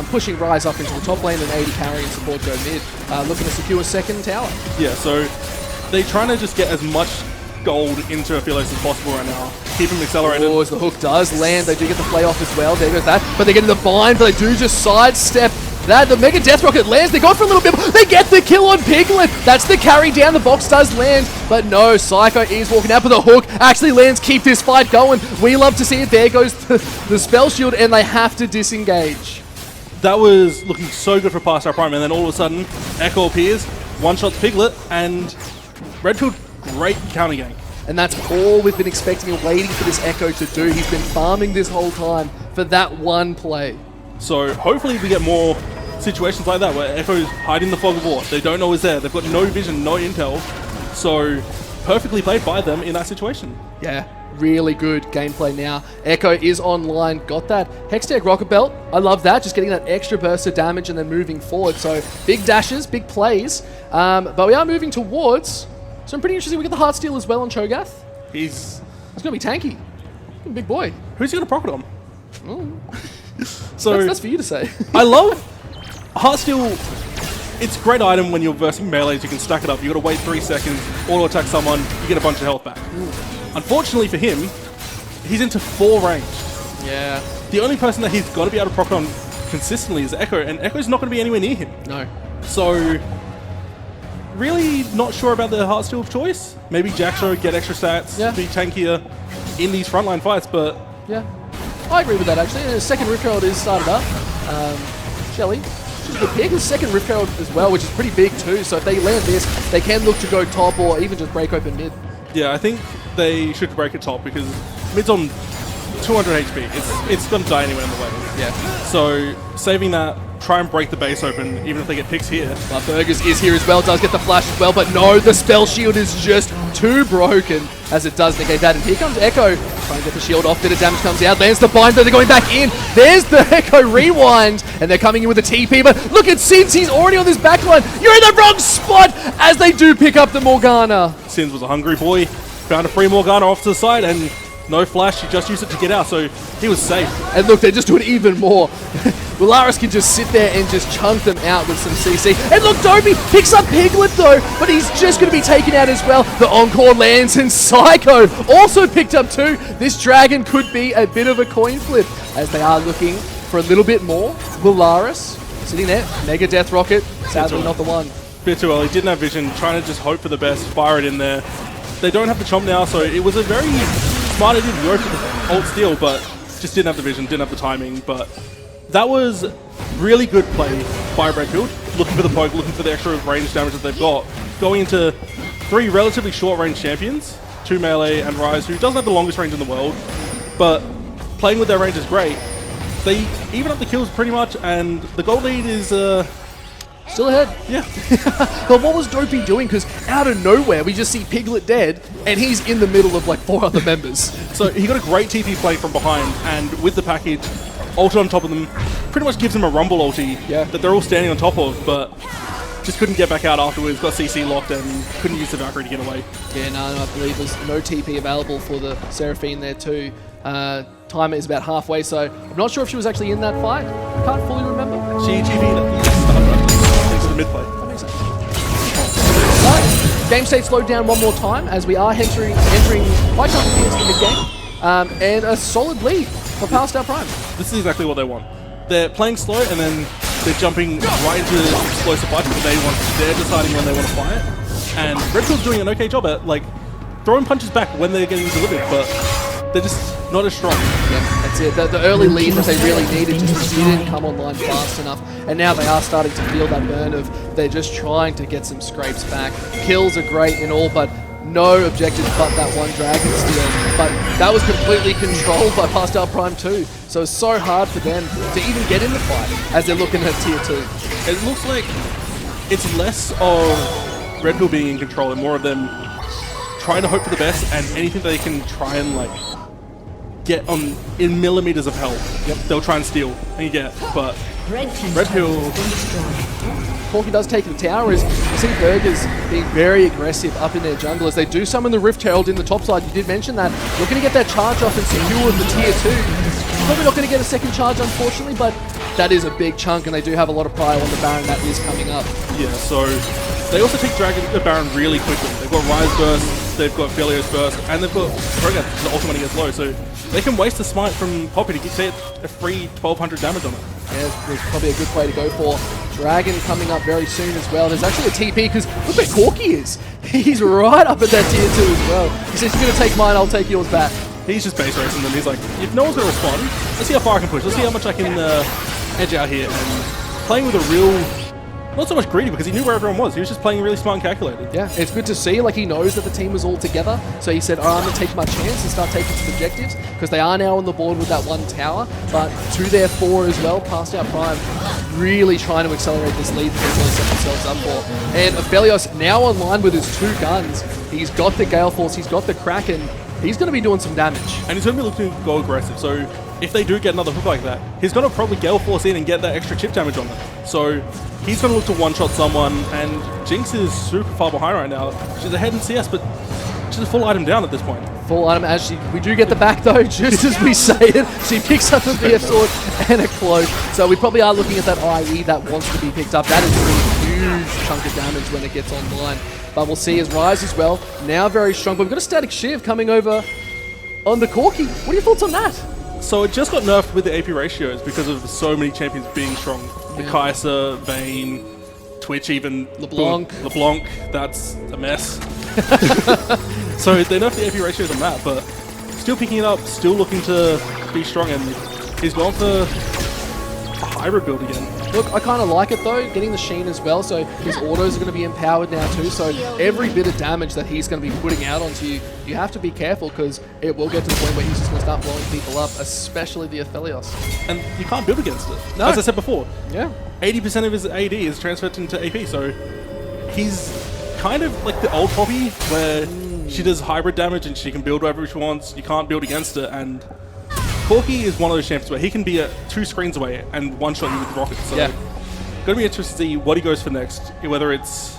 S1: pushing Rise up into the top lane, and 80 carry and support go mid, looking to secure second tower.
S2: Yeah, so they're trying to just get as much gold into Aphilos as possible right now. Keep him accelerated.
S1: Oh, as the hook does land, they do get the play off as well. There goes that, but they get in the bind, but they do just sidestep that. The Mega Death Rocket lands, they go for a little bit, they get the kill on Piglet. That's the carry down, the box does land, but no, Psycho is walking out, but the hook actually lands, keep this fight going. We love to see it. There goes the spell shield, and they have to disengage.
S2: That was looking so good for Pastel Prime, and then all of a sudden, Echo appears, one-shots Piglet, and Redfield, great counter gank.
S1: And that's all we've been expecting and waiting for this Echo to do. He's been farming this whole time for that one play.
S2: So hopefully we get more situations like that where Echo's hiding the fog of war. They don't know he's there. They've got no vision, no intel. So perfectly played by them in that situation.
S1: Yeah, really good gameplay now. Echo is online, got that Hextech Rocket Belt. I love that, just getting that extra burst of damage and then moving forward. So big dashes, big plays. But we are moving towards some pretty interesting. We get the Heartsteel as well on Cho'Gath.
S2: He's
S1: going to be tanky. Big boy.
S2: Who's he going to proc it on?
S1: So that's for you to say.
S2: I love Heartsteel. It's a great item when you're versing melees. You can stack it up. You got to wait 3 seconds, auto attack someone, you get a bunch of health back. Unfortunately for him, he's into 4 range.
S1: Yeah.
S2: The only person that he's got to be able to proc on consistently is Echo, and Echo's not going to be anywhere near him.
S1: No.
S2: So really not sure about the Heartsteel choice. Maybe Jaxo get extra stats, be tankier in these frontline fights, but
S1: yeah, I agree with that actually. The second Rift Herald is started up. Shelly, she's a good pick. The second Rift Herald as well, which is pretty big too. So if they land this, they can look to go top or even just break open mid.
S2: Yeah, I think they should break it top because mid's on 200 HP. It's going to die anywhere in the way.
S1: Yeah.
S2: So saving that, try and break the base open, even if they get picks here.
S1: But Burgers is here as well, does get the flash as well, but no, the spell shield is just too broken as it does negate that. And here comes Echo, trying to get the shield off, bit of damage comes out, lands the bind, but they're going back in. There's the Echo rewind, and they're coming in with a TP, but look at Sins, he's already on this backline. You're in the wrong spot as they do pick up the Morgana.
S2: Sins was a hungry boy, found a free Morgana off to the side, and no flash, he just used it to get out, so he was safe.
S1: And look, they're just doing even more. Willaris can just sit there and just chunk them out with some CC. And look, Dopey picks up Piglet though, but he's just going to be taken out as well. The Encore lands and Psycho also picked up too. This Dragon could be a bit of a coin flip as they are looking for a little bit more. Willaris sitting there, Mega Death Rocket, sadly not the one.
S2: Bit too early, didn't have vision, trying to just hope for the best, fire it in there. They don't have the chomp now, so it was a very smart idea to go for the ult steal, but just didn't have the vision, didn't have the timing, but that was really good play by Redfield, looking for the poke, looking for the extra range damage that they've got, going into 3 relatively short range champions, 2 melee and Rise, who doesn't have the longest range in the world, but playing with their range is great. They even up the kills pretty much, and the gold lead is
S1: still ahead.
S2: Yeah.
S1: But what was Dopey doing? Because out of nowhere, we just see Piglet dead, and he's in the middle of like 4 other members.
S2: So he got a great TP play from behind, and with the package, ult on top of them, pretty much gives them a rumble ulti that they're all standing on top of, but just couldn't get back out afterwards, got CC locked, and couldn't use the Valkyrie to get away.
S1: Yeah, no, I believe there's no TP available for the Seraphine there too. Timer is about halfway, so I'm not sure if she was actually in that fight. I can't fully remember.
S2: She TP'd at the start into the mid play.
S1: That makes sense. But game state slowed down one more time as we are entering quite comfortably into the mid game. And a solid lead for Pastel Prime.
S2: This is exactly what they want. They're playing slow and then they're jumping right into explosive fights because they're deciding when they want to fight. And Redfield's doing an okay job at like throwing punches back when they're getting delivered, but they're just not as strong.
S1: Yeah, that's it. The early lead that they really needed just didn't come online fast enough. And now they are starting to feel that burn of they're just trying to get some scrapes back. Kills are great and all, but no objective but that one Dragon Steal. But that was completely controlled by Pastel Prime 2. So it's so hard for them to even get in the fight as they're looking at Tier 2.
S2: It looks like it's less of Red Pill being in control and more of them trying to hope for the best and anything they can try and like get on in millimeters of health, they'll try and steal and you get. But
S3: Red
S2: Pill,
S1: Corki does take the tower as you see Burgers being very aggressive up in their jungle as they do summon the Rift Herald in the top side. You did mention that. You're going to get that charge off and secure the tier 2. Probably not going to get a second charge, unfortunately, but that is a big chunk, and they do have a lot of prio on the Baron that is coming up.
S2: yeah, so they also take the Baron really quickly. They've got Rise Burst, they've got Felios Burst, and they've got Trogat, the ultimate when he gets low, so they can waste a smite from Poppy to get a free 1200 damage on it.
S1: Yeah, there's probably a good play to go for. Dragon coming up very soon as well. There's actually a TP because look where Corki is. He's right up at that tier 2 as well. He says, you're going to take mine, I'll take yours back.
S2: He's just base racing them. He's like, if no one's going to respond, let's see how far I can push. Let's see how much I can edge out here. And playing with a real, not so much greedy because he knew where everyone was. He was just playing really smart and calculated.
S1: Yeah, it's good to see. Like, he knows that the team was all together. So he said, I'm going to take my chance and start taking some objectives because they are now on the board with that 1 tower. But 2 their 4 as well, past our prime. Really trying to accelerate this lead that they've really set themselves up for. And Aphelios now online with his 2 guns. He's got the Gale Force, he's got the Kraken. He's going to be doing some damage.
S2: And he's going to be looking to go aggressive. So if they do get another hook like that, he's going to probably Gale Force in and get that extra chip damage on them. So he's going to look to one-shot someone. And Jinx is super far behind right now. She's ahead in CS, but she's a full item down at this point.
S1: Full item as we do get the back though, just as we say it. She picks up a BF sword and a cloak. So we probably are looking at that IE that wants to be picked up. That is a really huge chunk of damage when it gets online. But we'll see as Rise as well, now very strong. But we've got a static Shiv coming over on the Corki. What are your thoughts on that?
S2: So it just got nerfed with the AP ratios because of so many champions being strong. The Kai'Sa, Vayne, Twitch even. LeBlanc, that's a mess. So they nerfed the AP ratios on that, but still picking it up, still looking to be strong, and he's gone for a hybrid build again.
S1: Look, I kind of like it though, getting the Sheen as well, so his autos are going to be empowered now too, so every bit of damage that he's going to be putting out onto you, you have to be careful because it will get to the point where he's just going to start blowing people up, especially the Aphelios.
S2: And you can't build against it.
S1: No.
S2: As I said before,
S1: Yeah.
S2: 80% of his AD is transferred into AP, so he's kind of like the old Poppy, where she does hybrid damage and she can build whatever she wants, you can't build against it, and Corki is one of those champions where he can be 2 screens away and one-shot you with rockets. So
S1: Yeah.
S2: Gonna be interested to see what he goes for next, whether it's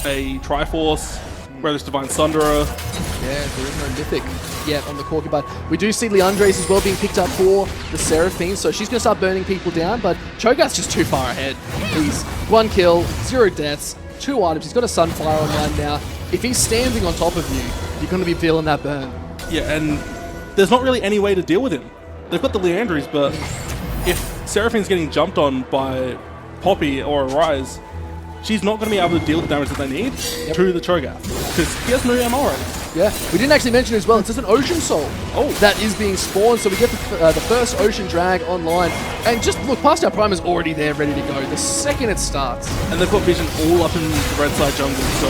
S2: a Triforce, whether it's Divine Sunderer.
S1: Yeah, there is no Mythic yet on the Corki, but we do see Leandre's as well being picked up for the Seraphine, so she's going to start burning people down, but Cho'Gath's just too far ahead. He's 1 kill, 0 deaths, 2 items, he's got a Sunfire online now. If he's standing on top of you, you're going to be feeling that burn.
S2: Yeah, and there's not really any way to deal with him. They've got the Leandries, but if Seraphine's getting jumped on by Poppy or a Rise, she's not going to be able to deal with the damage that they need to the Cho'Gath, because he has no ammo already.
S1: Yeah, we didn't actually mention as well, it's just an Ocean Soul that is being spawned, so we get the first Ocean Drag online, and just look, past our Prime is already there, ready to go, the second it starts.
S2: And they've got vision all up in the red side jungle, so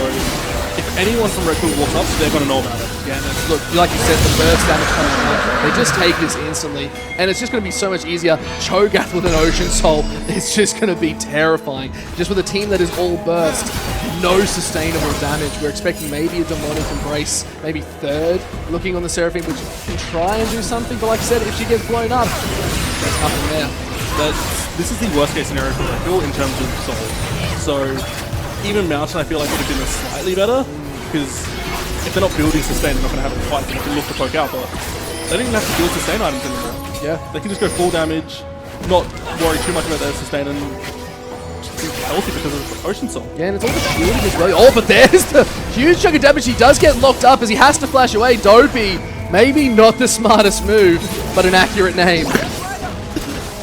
S2: if anyone from Red Bull walks up, they're going to know about it.
S1: Yeah, and look, like you said, the burst damage coming out, they just take this instantly, and it's just going to be so much easier. Cho'Gath with an Ocean Soul, it's just going to be terrifying. Just with a team that is all burst, no sustainable damage. We're expecting maybe a Demonic Embrace, maybe 3rd, looking on the Seraphine, which can try and do something, but like I said, if she gets blown up, there's nothing there.
S2: This is the worst case scenario for Red Bull in terms of Soul. So even Mountain, I feel like would have been slightly better, because if they're not building sustain, they're not going to have a fight, so they can look to poke out, but they don't even have to build sustain items anymore.
S1: Yeah.
S2: They can just go full damage, not worry too much about their sustain, and just be healthy because of Ocean Soul.
S1: Yeah, and it's all the shielding as well. Oh, but there's the huge chunk of damage. He does get locked up as he has to flash away. Dopey, maybe not the smartest move, but an accurate name.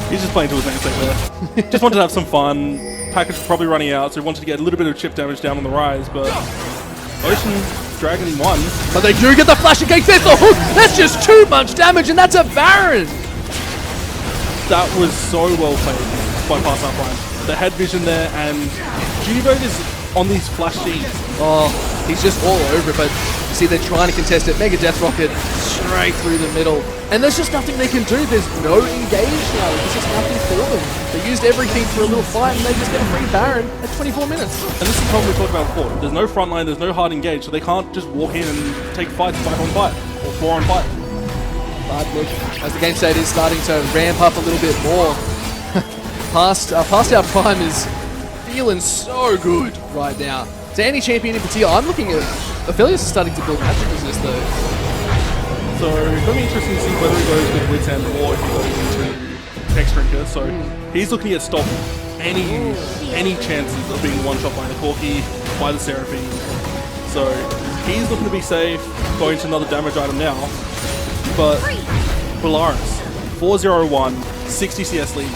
S2: He's just playing to his namesake there. Just wanted to have some fun. Package was probably running out, so he wanted to get a little bit of chip damage down on the Rise, but Ocean Dragon won.
S1: But they do get the flash against there's the hook. That's just too much damage, and that's a Baron.
S2: That was so well played by Pass Up Line. They had vision there, and G-Vote is on these flash Gs.
S1: Oh, he's just all over it, but you see they're trying to contest it. Mega Death Rocket straight through the middle. And there's just nothing they can do. There's no engage now. There's just nothing for them. They used everything for a little fight, and they just get a free Baron at 24 minutes.
S2: And this is the problem we talked about before. There's no front line, there's no hard engage, so they can't just walk in and take fights 5-on-5 or 4-on-5.
S1: But look, as the game state is starting to ramp up a little bit more, past our prime is feeling so good right now. So any champion in particular, I'm looking at Aphelios is starting to build magic resist though.
S2: So it's going to be interesting to see whether he goes with Wits End or if he goes into X-Drinker. So he's looking at stop any chances of being one-shot by the Corki, by the Seraphine. So he's looking to be safe, going to another damage item now. But Bellaris, 4-0-1, 60 CS lead.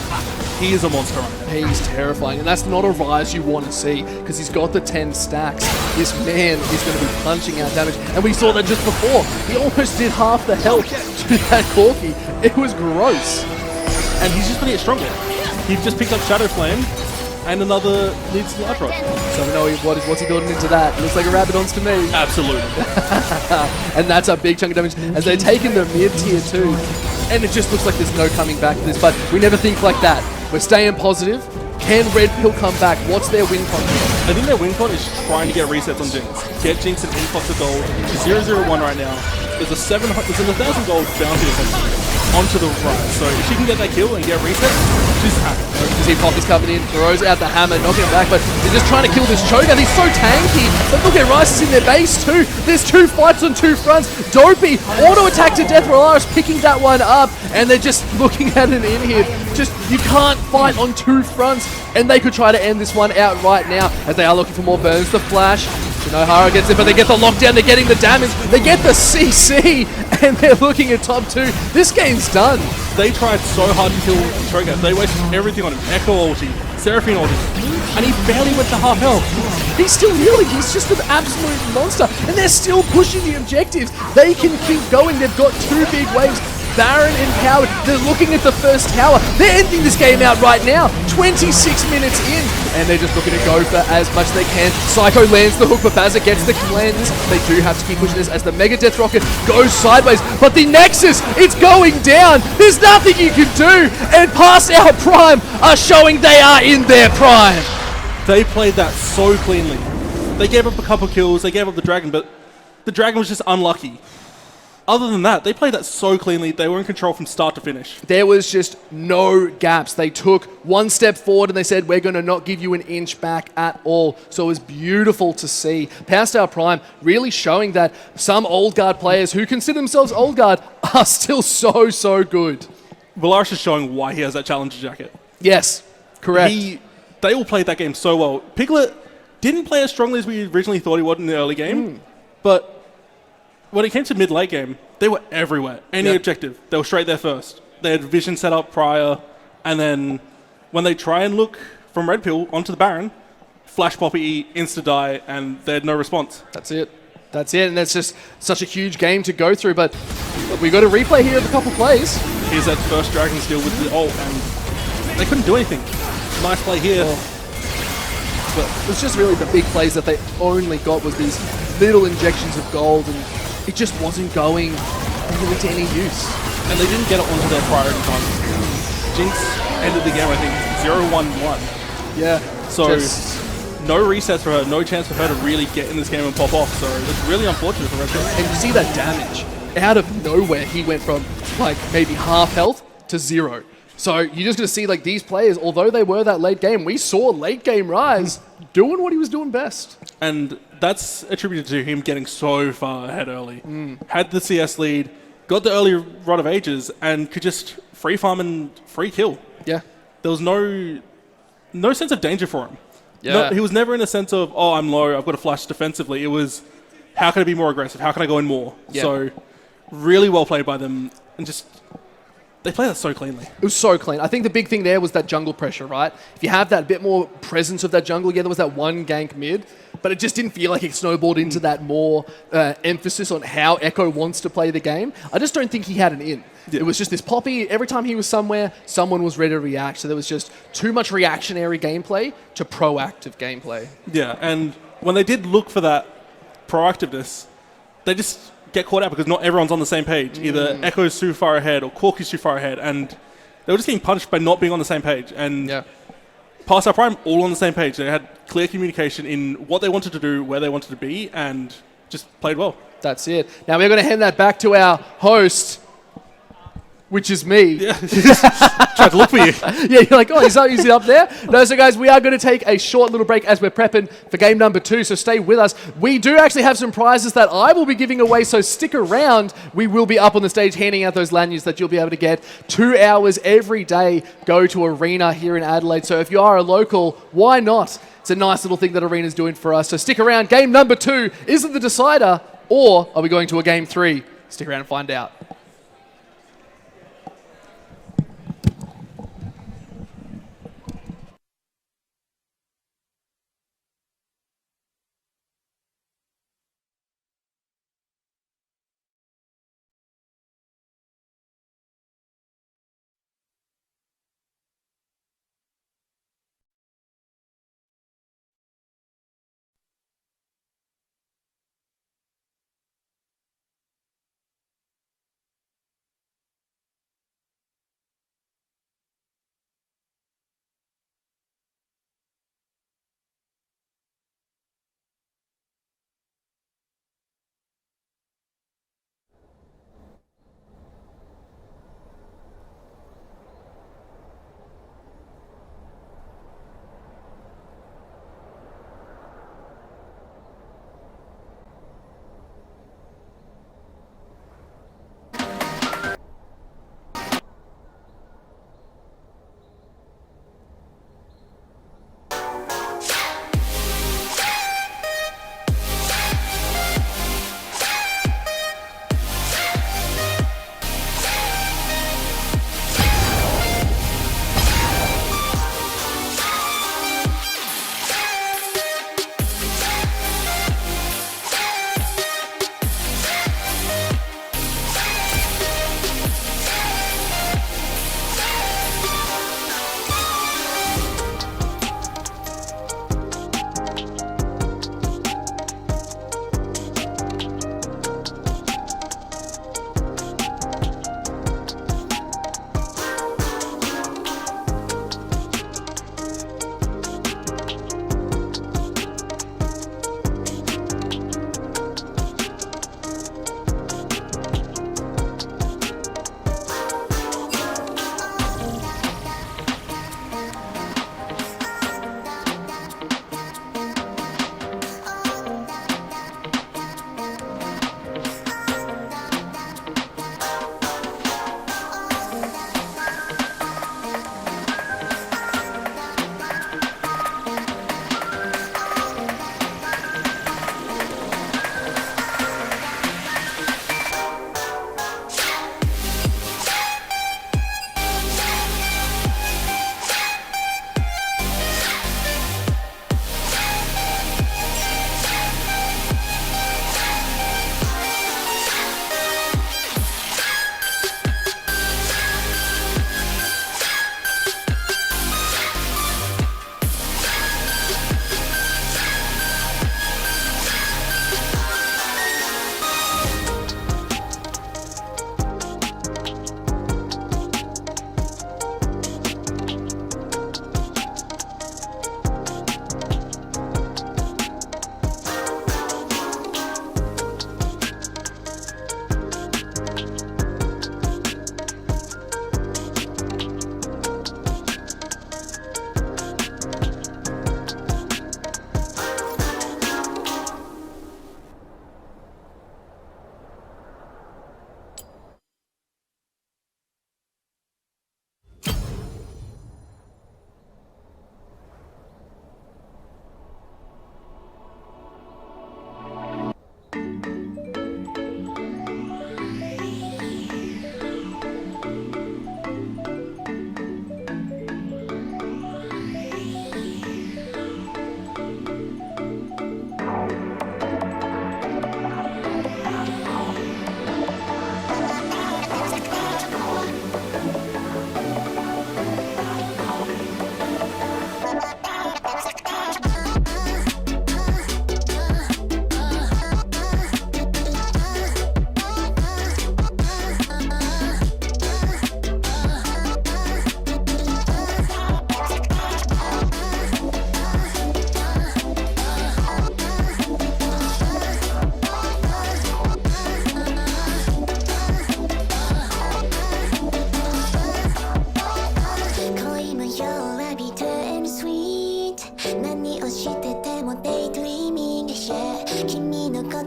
S2: He is a monster right now.
S1: He's terrifying, and that's not a rise you want to see, because he's got the 10 stacks. This man is going to be punching out damage, and we saw that just before. He almost did half the health to that Corki. It was gross.
S2: And he's just going to get stronger. He just picked up Shadow Flame, and another leads to Large Rod.
S1: So we know what's he building into that. Looks like a Rabadon's to me.
S2: Absolutely.
S1: And that's a big chunk of damage, as they're taking the mid-tier too. And it just looks like there's no coming back to this, but we never think like that. We're staying positive. Can Red Pill come back? What's their win con?
S2: I think their win con is trying to get resets on Jinx. Get Jinx an influx of gold. 0-0-1 right now. There's a 1,000 gold bounty onto the right. So if she can get that kill and get reset, she's happy.
S1: You see Poppy's coming in, throws out the hammer, knocking him back, but they're just trying to kill this Cho'Gath. He's so tanky. But look at Rice is in their base too. There's two fights on two fronts. Dopey, auto attack to death. Rolaris picking that one up, and they're just looking at an in here. Just, you can't fight on two fronts, and they could try to end this one out right now, as they are looking for more burns. The flash. Shinohara gets it, but they get the lockdown, they're getting the damage, they get the CC, and they're looking at top 2. This game's done.
S2: They tried so hard to kill Cho'Gath. They wasted everything on him. Echo ulti, Seraphine ulti, and he barely went to half health.
S1: He's still healing, he's just an absolute monster, and they're still pushing the objectives. They can keep going, they've got 2 big waves. Baron empowered, they're looking at the first tower. They're ending this game out right now, 26 minutes in, and they're just looking to go for as much as they can. Psycho lands the hook, but Bazza gets the cleanse. They do have to keep pushing this as the Mega Death Rocket goes sideways, but the Nexus, it's going down. There's nothing you can do, and Past Our Prime are showing they are in their prime.
S2: They played that so cleanly. They gave up a couple kills, they gave up the dragon, but the dragon was just unlucky. Other than that, they played that so cleanly. They were in control from start to finish.
S1: There was just no gaps. They took one step forward and they said, we're going to not give you an inch back at all. So it was beautiful to see. Past Our Prime really showing that some old guard players who consider themselves old guard are still so good.
S2: Bellaris is showing why he has that challenger jacket.
S1: Yes, correct.
S2: They all played that game so well. Piglet didn't play as strongly as we originally thought he would in the early game, but when it came to mid-late game, they were everywhere. Any objective, they were straight there first. They had vision set up prior, and then when they try and look from Red Pill onto the Baron, flash Poppy, insta-die, and they had no response.
S1: That's it. That's it, and that's just such a huge game to go through, but we got a replay here of a couple plays.
S2: Here's that first Dragon Steel with the ult, and they couldn't do anything. Nice play here.
S1: But it was just really the big plays that they only got was these little injections of gold, and it just wasn't going really to any use.
S2: And they didn't get it onto their priority target. Jinx ended the game, I think, 0-1-1.
S1: Yeah.
S2: So no resets for her, no chance for her to really get in this game and pop off. So it's really unfortunate for Red Pill.
S1: And you see that damage. Out of nowhere, he went from like maybe half health to 0. So you're just going to see like these players, although they were that late game, we saw late game Rise doing what he was doing best.
S2: And that's attributed to him getting so far ahead early. Had the CS lead, got the early Rod of Ages, and could just free farm and free kill.
S1: Yeah.
S2: There was no sense of danger for him.
S1: Yeah.
S2: No, he was never in a sense of, oh, I'm low, I've got to flash defensively. It was, how can I be more aggressive? How can I go in more?
S1: Yeah.
S2: So really well played by them, and just they play that so cleanly.
S1: It was so clean. I think the big thing there was that jungle pressure, right? If you have that bit more presence of that jungle, yeah, there was that one gank mid, but it just didn't feel like it snowballed into that more emphasis on how Echo wants to play the game. I just don't think he had an in. Yeah. It was just this Poppy, every time he was somewhere, someone was ready to react. So there was just too much reactionary gameplay to proactive gameplay.
S2: Yeah, and when they did look for that proactiveness, they just get caught out because not everyone's on the same page. Either Echo's too far ahead or Corky's too far ahead, and they were just getting punished by not being on the same page. And Past Our Prime, all on the same page. They had clear communication in what they wanted to do, where they wanted to be, and just played well.
S1: That's it. Now we're going to hand that back to our host. which is me.
S2: Tried to look for you.
S1: Yeah, you're like, oh, he's up there. No, so guys, we are going to take a short little break as we're prepping for game number 2, so stay with us. We do actually have some prizes that I will be giving away, so stick around. We will be up on the stage handing out those lanyards that you'll be able to get 2 hours every day. Go to Arena here in Adelaide. So if you are a local, why not? It's a nice little thing that Arena's doing for us. So stick around. Game number 2 isn't the decider, or are we going to a game 3? Stick around and find out.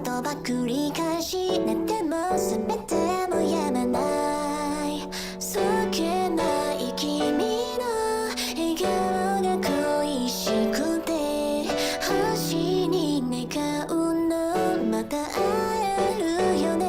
S3: 葉繰り返し寝ても覚めてもやまないそっけない君の笑顔が恋しくて星に願うのまた会えるよね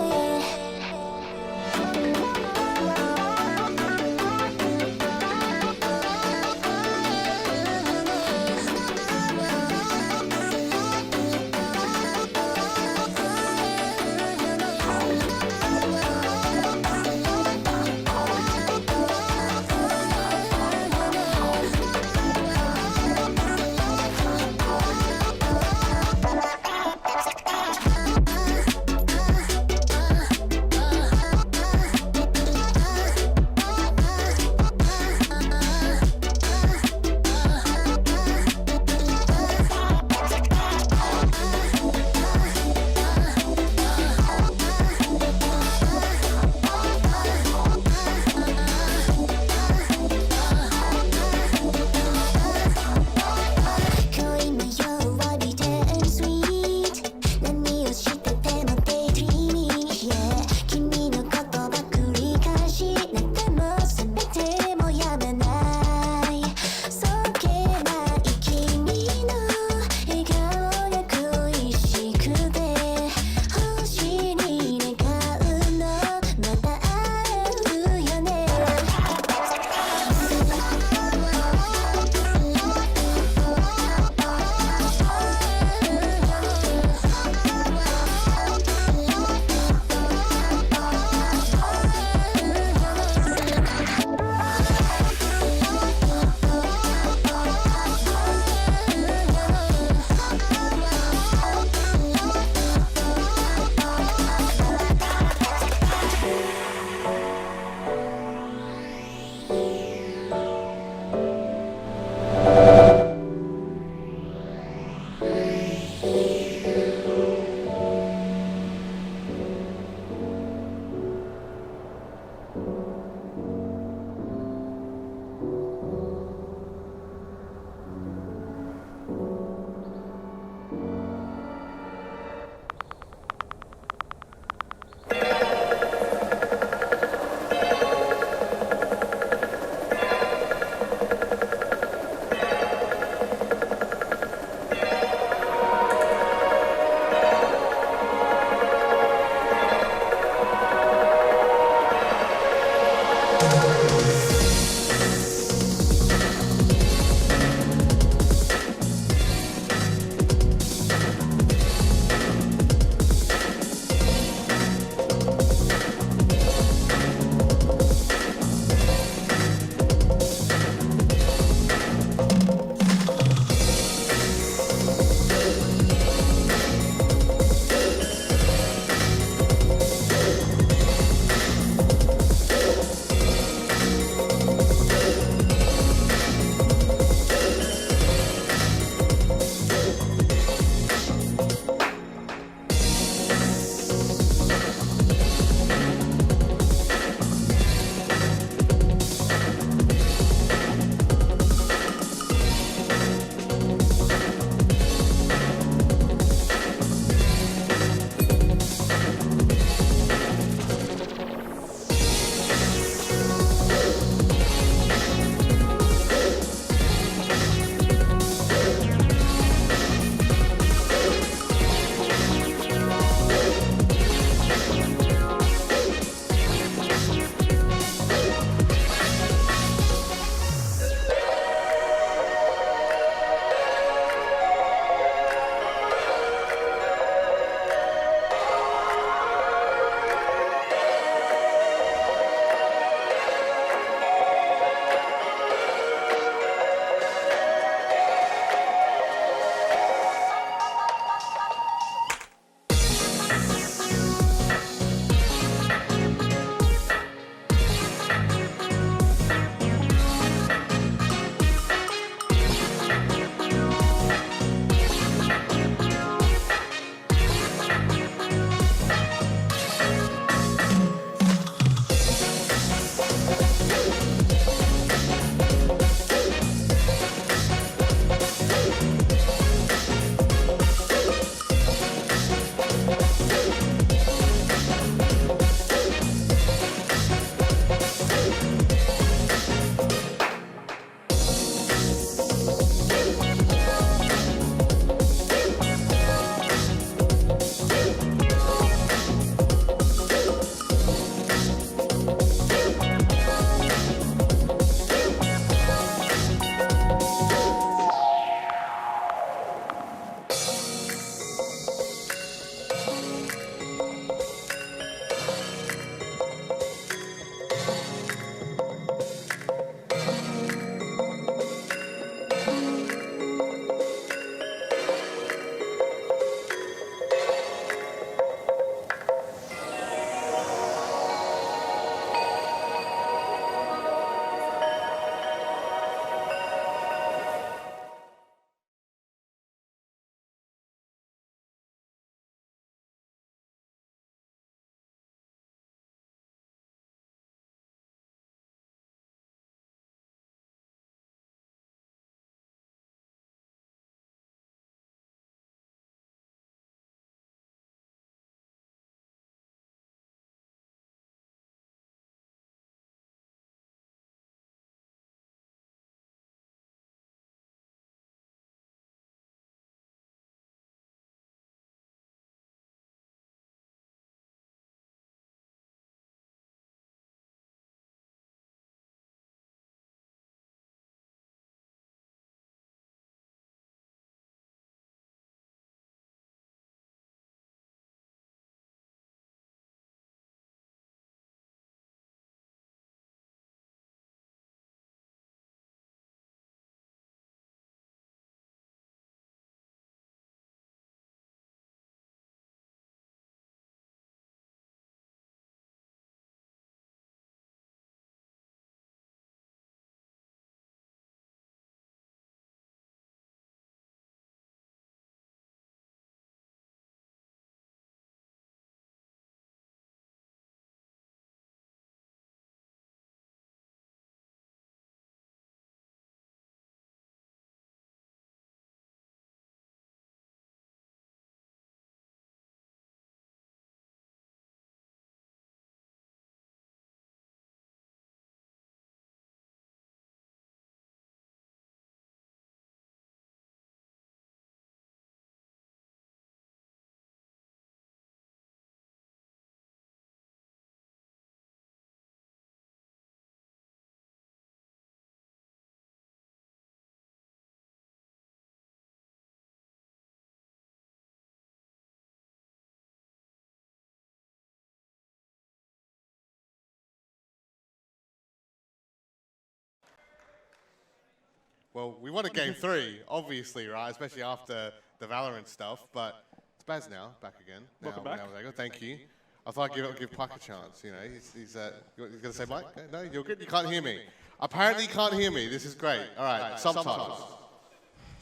S4: Well, we won a game 3, obviously, right? Especially after the Valorant stuff. But it's Baz now, back again.
S2: Welcome back.
S4: Thank you. I thought I'd give Puck a chance. You know, he's going to say, Mike? No, you're good. You can't hear me. Apparently, you can't hear me. This is great. All right, subtitles.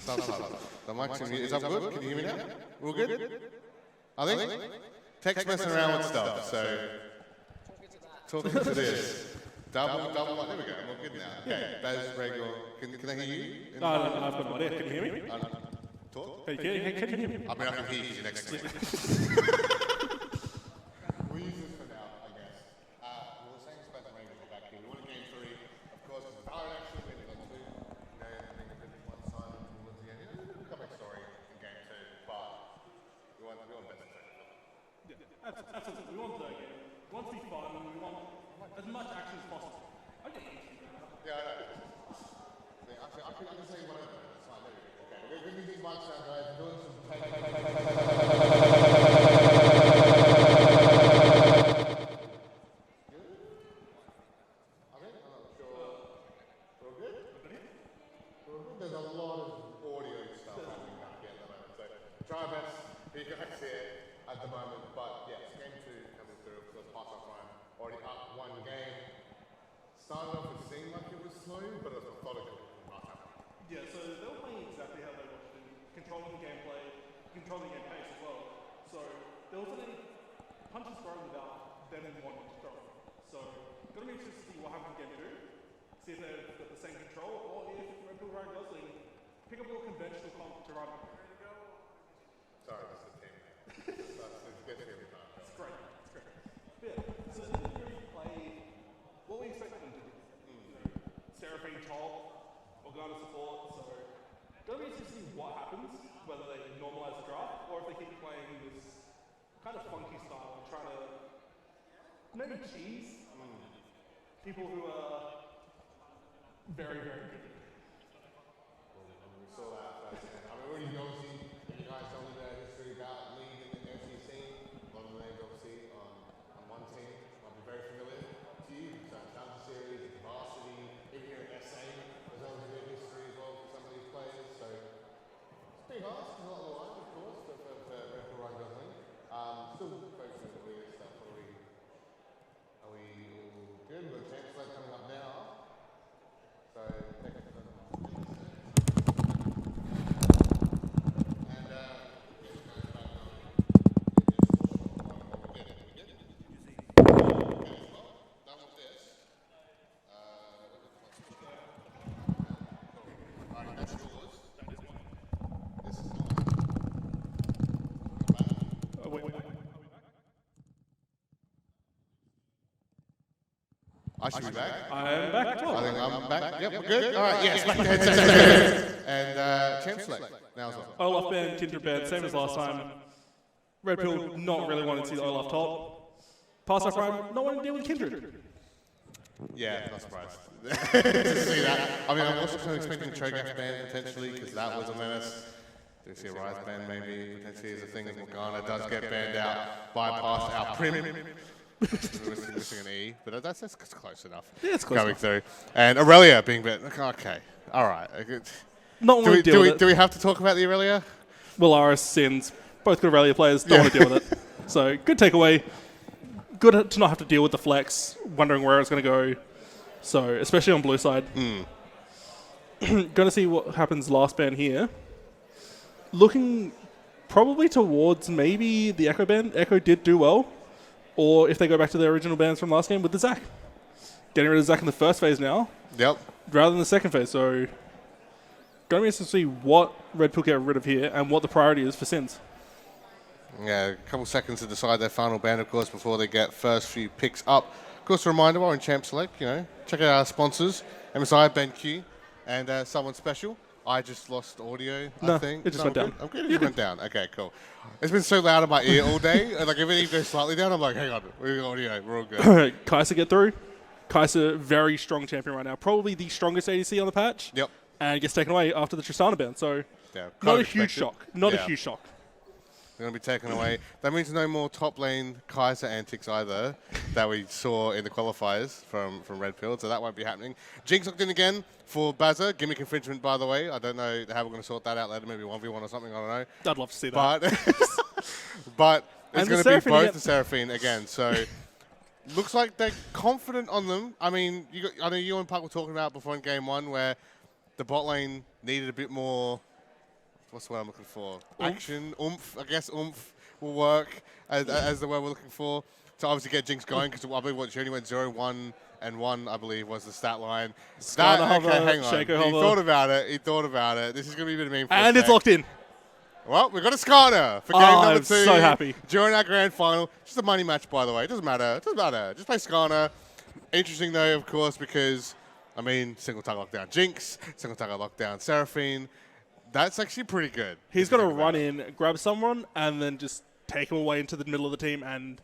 S4: The mic's in mute. Is that good? Can you hear me now? We're all good? I think? Text messing around with stuff, so talking to this. Double, there we go. I'm all good now. Okay, Baz, regular. Can I hear you?
S2: No, I've got no idea. Can you hear me?
S4: Talk?
S2: Hey, can you hear me?
S4: I mean, I can hear you next to me. We'll use this for now, I guess. We were saying Spence and Ravens are back here. We won a game 3, of course, because Valorant actually went 2. You know, I think it one side towards the end. It was a comeback story in game 2, but we won better.
S2: Yeah, absolutely. We want the game. We want to be fun. We want as much action as possible.
S4: Yeah, I know. I can say whatever. It's fine. Okay, we're going to use these mics now, guys. We're doing some There's a lot of audio stuff happening back here at the moment, so try our best for you guys here at the moment. But yes, game 2 coming through, of course, pass off line already up 1 game. Started off, it seemed like it was slow, but it was methodical.
S2: Yeah, so they were playing exactly how they wanted to, controlling the gameplay, controlling the game pace as well. So there wasn't any punches thrown without them wanting to throw. So going to be interested to see what happens in game 2, see if they've got the same control, or if Red Bull Ryan Gosling pick up a little conventional comp to run.
S4: Sorry, this is the team. It's good to hear me.
S2: It's great, it's great. But yeah, so they didn't really play what we expected them to do. Seraphine top, Organa support, so going to be interested to see what happens, whether they normalise the draft, or if they keep playing this kind of funky style and try to maybe cheese people who are very, very good.
S4: We saw that firsthand. I mean, obviously, you guys told me the history about League and the FCC. A lot of the names, obviously, on one team might be very familiar to you. So, Counter Series, Varsity, even here at SA, there's always a good history as well for some of these players. So, it's pretty hard. It's not a line, of course, for Red Bull Ryan Gosling. Still focusing on the weird stuff. Are we all good? We've got Champs League coming up now. So, I should be back.
S2: I'm back.
S4: I think I'm back. Yep, we're good. All right, yes, back to headset. And Champs League now as well.
S2: Olaf band, Kindred band, same as last time. Red Pill not really wanting to see the Olaf top. Pass off Ryan, not wanting to deal with Kindred.
S4: Yeah, not surprised to see that. I mean, I'm also kind of expecting Cho'Gath ban potentially, because that was a menace. Do you see a Rise ban maybe potentially as a thing as Morgana does get banned out, bypass our Prim. Missing an E, but that's close enough.
S2: Yeah, it's close
S4: going
S2: enough.
S4: through. And Aurelia being banned. Okay, all right.
S2: Not want to deal with it.
S4: Do we have to talk about the Aurelia?
S2: Willaris, Sins, both good Aurelia players, don't want to deal with it. So, good takeaway. Good to not have to deal with the flex, wondering where it's going to go. So, especially on blue side. Going to see what happens last ban here. Looking probably towards maybe the Echo ban. Echo did do well. Or if they go back to their original bans from last game with the Zac. Getting rid of Zac in the first phase now.
S4: Yep.
S2: Rather than the second phase. So, going to be interesting to see what Red Pill get rid of here and what the priority is for Sins.
S4: Yeah, a couple seconds to decide their final ban, of course, before they get first few picks up. Of course, a reminder, while in Champ Select, check out our sponsors, MSI, BenQ, and someone special. I just lost audio, I think.
S2: It just went down.
S4: I'm good. It just went down. Okay, cool. It's been so loud in my ear all day. Like, if it even goes slightly down, I'm like, hang on, we got audio. We're all good.
S2: Kai'Sa get through. Kai'Sa, very strong champion right now. Probably the strongest ADC on the patch.
S4: Yep.
S2: And gets taken away after the Tristana ban. So,
S4: Yeah,
S2: not a huge shock. Not a huge shock.
S4: They're going to be taken away. That means no more top lane Kai'Sa antics either. that we saw in the qualifiers from Red Pill, so that won't be happening. Jinx locked in again for Bazza. Gimmick infringement, by the way. I don't know how we're going to sort that out later. Maybe 1v1 or something, I don't know.
S2: I'd love to see that.
S4: But it's going to be both
S2: again.
S4: the Seraphine again, so looks like they're confident on them. I mean, I know you and Puck were talking about before in game 1 where the bot lane needed a bit more, what's the word I'm looking for? Action, oomph. I guess oomph will work as the word we're looking for. To obviously get Jinx going, because I believe she only went 0, 1, and 1, I believe, was the stat line.
S2: Hang on.
S4: He thought about it. This is going to be a bit of a meme for
S2: And it's locked in.
S4: Well, we've got a Skarner for game number 2.
S2: I'm so happy.
S4: During our grand final. Just a money match, by the way. It doesn't matter. Just play Skarner. Interesting, though, of course, because, I mean, single target lockdown Jinx, single target lockdown Seraphine. That's actually pretty good.
S2: He's going to run in, grab someone, and then just take him away into the middle of the team, and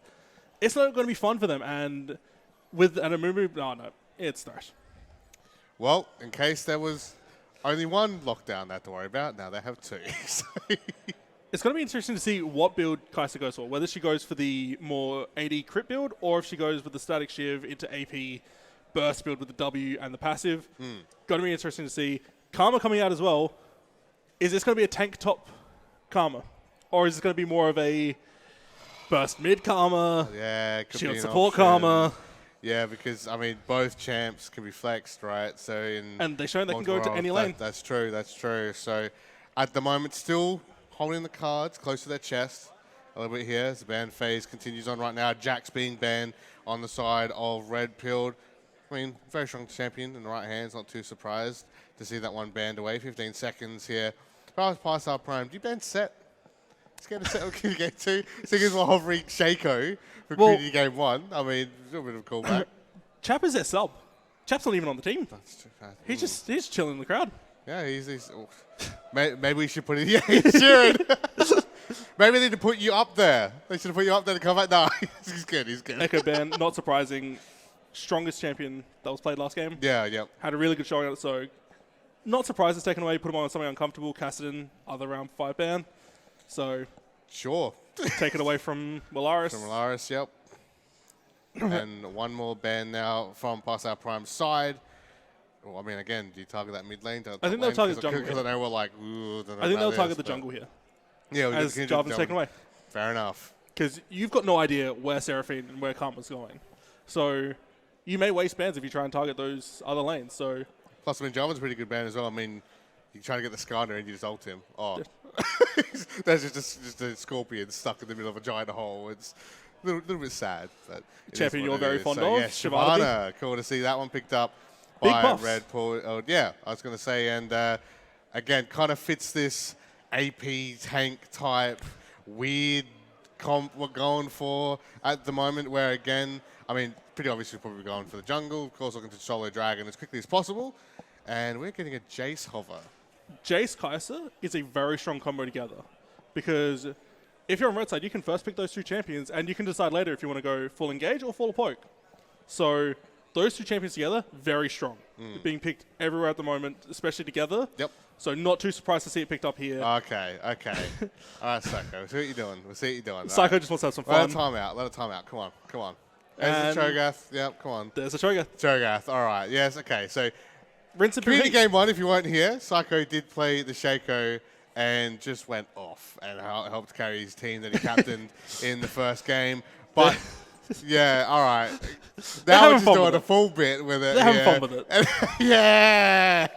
S2: it's not going to be fun for them. And with an Amumu, no, it's Thresh.
S4: Well, in case there was only one lockdown they have to worry about, now they have 2.
S2: It's going to be interesting to see what build Kai'Sa goes for, whether she goes for the more AD crit build or if she goes with the static shiv into AP burst build with the W and the passive. Going to be interesting to see. Karma coming out as well. Is this going to be a tank top Karma? Or is it going to be more of a burst mid Karma,
S4: Yeah, it could
S2: shield
S4: be an
S2: support
S4: option.
S2: Karma?
S4: Yeah, because, I mean, both champs can be flexed, right? So
S2: And they've shown they can go into any lane.
S4: That's true. So at the moment, still holding the cards close to their chest a little bit here as the ban phase continues on right now. Jax being banned on the side of Red Pilled. I mean, very strong champion in the right hands. Not too surprised to see that one banned away. 15 seconds here. If I was past our prime, do you ban Set? Let's get a Set of Community Game 2. Seeing we're hovering Shaco for Community Game 1. I mean, a little bit of a callback.
S2: Chap is their sub. Chap's not even on the team.
S4: That's too fast.
S2: He's chilling in the crowd.
S4: Yeah, he's maybe we should put it. Yeah, he's cheering. Maybe they need to put you up there. They should have put you up there to come back. No, he's good.
S2: Echo ban, not surprising. Strongest champion that was played last game.
S4: Yeah, yep.
S2: Had a really good showing at it, so not surprised it's taken away. Put him on something uncomfortable. Kassadin, other round 5 ban. So
S4: Sure.
S2: take it away from Willaris.
S4: From Alaris, yep. And one more ban now from past our prime side. Well, I mean, again, do you target that mid lane?
S2: I think they'll target the jungle
S4: Because I know we're like, ooh,
S2: I think they'll target the jungle here.
S4: Yeah, we're
S2: As Jarvan's taken away.
S4: Fair enough.
S2: Because you've got no idea where Seraphine and where Karma's going. So you may waste bans if you try and target those other lanes. So
S4: Plus, I mean, Jarvan's a pretty good ban as well. I mean, you try to get the Skarner and you just ult him. Oh. That's just a scorpion stuck in the middle of a giant hole. It's a little bit sad. But
S2: champion you're very fond of,
S4: Yeah,
S2: Shyvana.
S4: Shyvana. Cool to see that one picked up
S2: Big
S4: by
S2: buffs.
S4: Red Paul. Oh, yeah, I was going to say. And again, kind of fits this AP tank type weird comp we're going for at the moment, where again, I mean, pretty obviously we're probably going for the jungle. Of course, looking to solo dragon as quickly as possible. And we're getting a Jace hover.
S2: Jace Kai'Sa is a very strong combo together. Because if you're on red side, you can first pick those 2 champions and you can decide later if you want to go full engage or full poke. So those 2 champions together, very strong. Being picked everywhere at the moment, especially together.
S4: Yep.
S2: So not too surprised to see it picked up here.
S4: Okay. All right, Psycho. We'll see what you're doing.
S2: Psycho just wants to have some
S4: Let
S2: fun.
S4: a time out. Come on. There's the Cho'Gath. Yep, come on.
S2: There's a Cho'Gath.
S4: Cho'Gath. All right. Yes, okay. So
S2: Rinse and
S4: Community
S2: repeat.
S4: Game 1, if you weren't here, Psycho did play the Shaco and just went off and helped carry his team that he captained in the first game. But, yeah, all right. Now we're just doing a full bit with it.
S2: They're having fun with it.
S4: Yeah!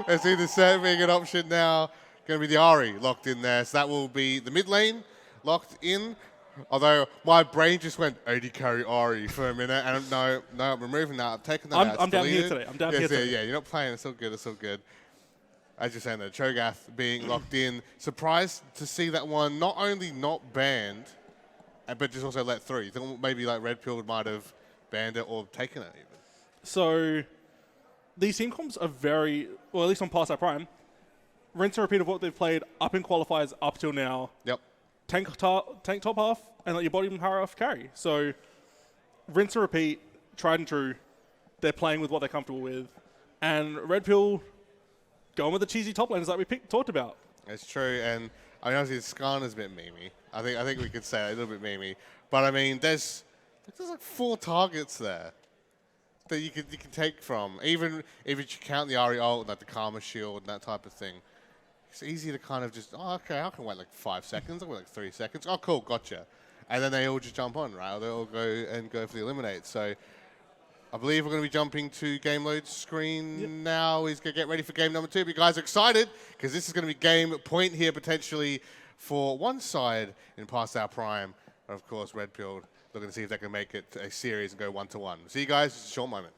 S4: Let's see the Set being an option now. Going to be the Ahri locked in there. So that will be the mid lane locked in. Although my brain just went AD carry Ahri for a minute, and no, I'm removing that. I'm taking that out.
S2: I'm down here
S4: Deleted.
S2: today. I'm down
S4: Yes,
S2: here today.
S4: Yeah, you're not playing. It's all good. As you're saying, that Cho'Gath being locked in. Surprised to see that one not only not banned, but just also let through. You think maybe like Red Pill might have banned it or taken it even.
S2: So these team comps are very, well, at least on Past Our Prime, rinse and repeat of what they've played up in qualifiers up till now.
S4: Yep.
S2: Tank top half and let your bottom half carry. So rinse and repeat, tried and true. They're playing with what they're comfortable with. And Red Pill going with the cheesy top laners like we talked about.
S4: It's true, and I mean, obviously Skarner's a bit memey. I think we could say a little bit memey. But I mean, there's There's like 4 targets there that you can take from. Even if you count the Ari ult, like the Karma Shield and that type of thing. It's easy to kind of just, oh, okay, I can wait like 5 seconds, I can wait like 3 seconds. Oh, cool, gotcha. And then they all just jump on, right? Or they all go for the eliminate. So I believe we're going to be jumping to game load screen now. He's going to get ready for game number 2. But you guys are excited because this is going to be game point here potentially for one side in Past Our Prime. And of course, Red Pill looking to see if they can make it a series and go 1-1. See you guys, just a short moment.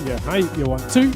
S5: Yeah, hey, you want 2.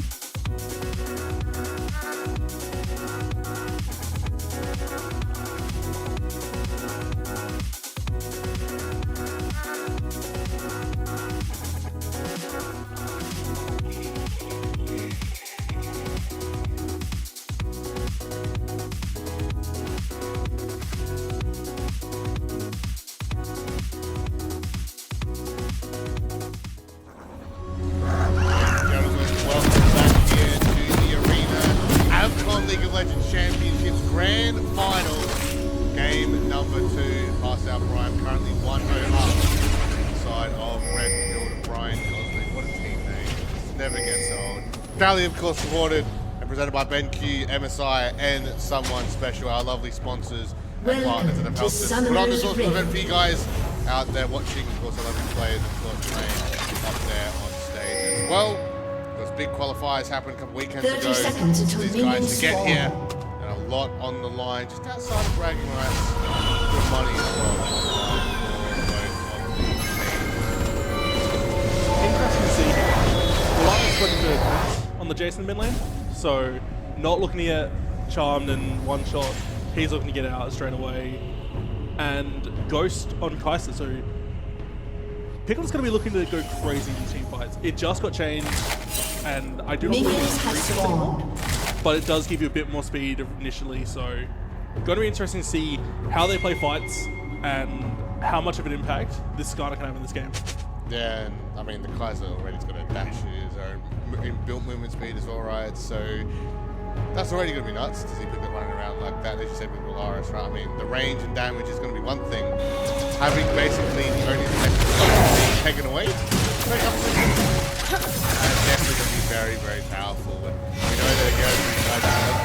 S4: never gets old. Proudly, of course, supported and presented by BenQ, MSI, and Someone Special, our lovely sponsors and partners that have helped us put on this awesome event for you guys out there watching. Of course, I love you players, of course, playing up there on stage as well. Those big qualifiers happened a couple weekends ago.
S3: 30 seconds until
S4: These
S3: minions
S4: guys to get
S3: spawn.
S4: here, and a lot on the line, just outside of bragging rights, good money as well.
S2: Interesting to see. The Lions put into defense on the Jason mid lane, so not looking to get charmed in one shot. He's looking to get out straight away. And Ghost on Kai'Sa, so Pickle's going to be looking to go crazy in team fights. It just got changed, and I do not believe
S3: Minions
S2: it's
S3: have
S2: recent anymore,
S3: spawned.
S2: but it does give you a bit more speed initially, so going to be interesting to see how they play fights and how much of an impact this Skarner can have in this game.
S4: Yeah, and I mean, the Kai'Sa already's got a dash, his own inbuilt movement speed as well, right? So that's already going to be nuts to see people running around like that, as you said with Polaris, right? I mean, the range and damage is going to be one thing. Having basically the only being taken away, very definitely going to be very, very powerful. But we know that again,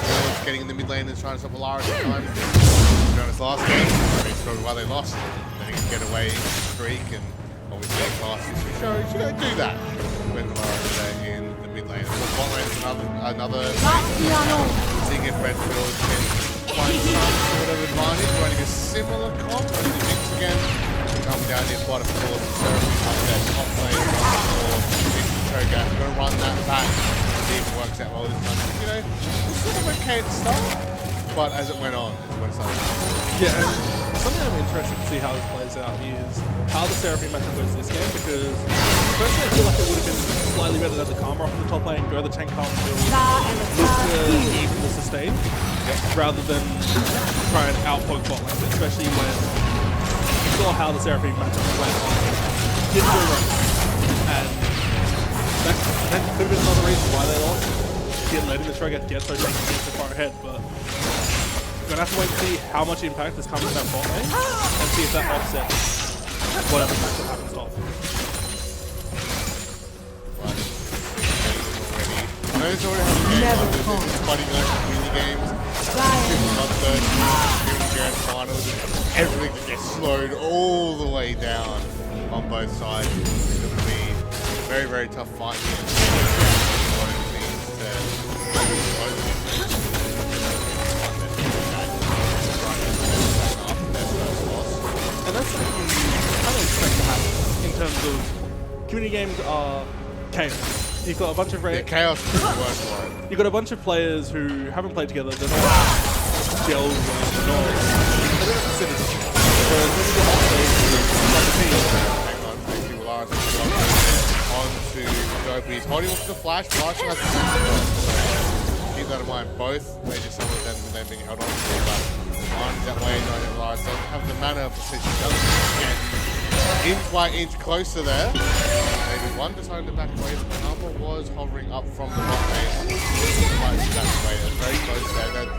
S4: towards getting in the mid lane and trying to stop Polaris at times. To be honest, last game, I mean, it's probably why they lost. They didn't get away streak and obviously their classes you don't do that when Polaris is there in the mid lane. Of course, bot lane is another seeing if Redfield can find some sort of advantage, running a similar comp, running the mix again. Come down the bottom floor, Seraphim up there, top lane, Cho'Gath, going to run that back, see if it works out well this time. You know, it's sort of okay at the start, but as it went on, is when it started.
S2: Yeah, and something I'm interested to see how this plays out is how the Seraphim matchup goes this game, because personally I feel like it would have been slightly better to have the Karma off the top lane, go the tank Karma build, look to even the sustain, rather than try and outpoke bot lane, especially when you saw how the Seraphim matchup went on. Didn't go right. And that could have been another reason why they lost. Letting the Cho'Gath get so far ahead, but we're going to have to wait and see how much impact this comes in that bot lane and see if that offsets whatever matchup happens off.
S4: I know it's already having games like this, fighting like mini games, not the grand finals, and everything just gets slowed all the way down on both sides. It's going to be a very, very tough fight here. What it means
S2: And that's something you kind of expect to happen in terms of community games are chaos. You've got a bunch of
S4: chaos is the worst one.
S2: You've got a bunch of players who haven't played together, they're not gelled well, they're not considered. Whereas when you get off stage with a team,
S4: Hang on, thank you, Lars. On to Dopey. He's holding off the flash. Flash has the so keep that in mind. Both major some of them being held on to, but one that way, not Lars doesn't have the mana position. Doesn't get inch by inch closer there. Maybe one decided to back away, but the number was hovering up from the bot lane. That way, very close there.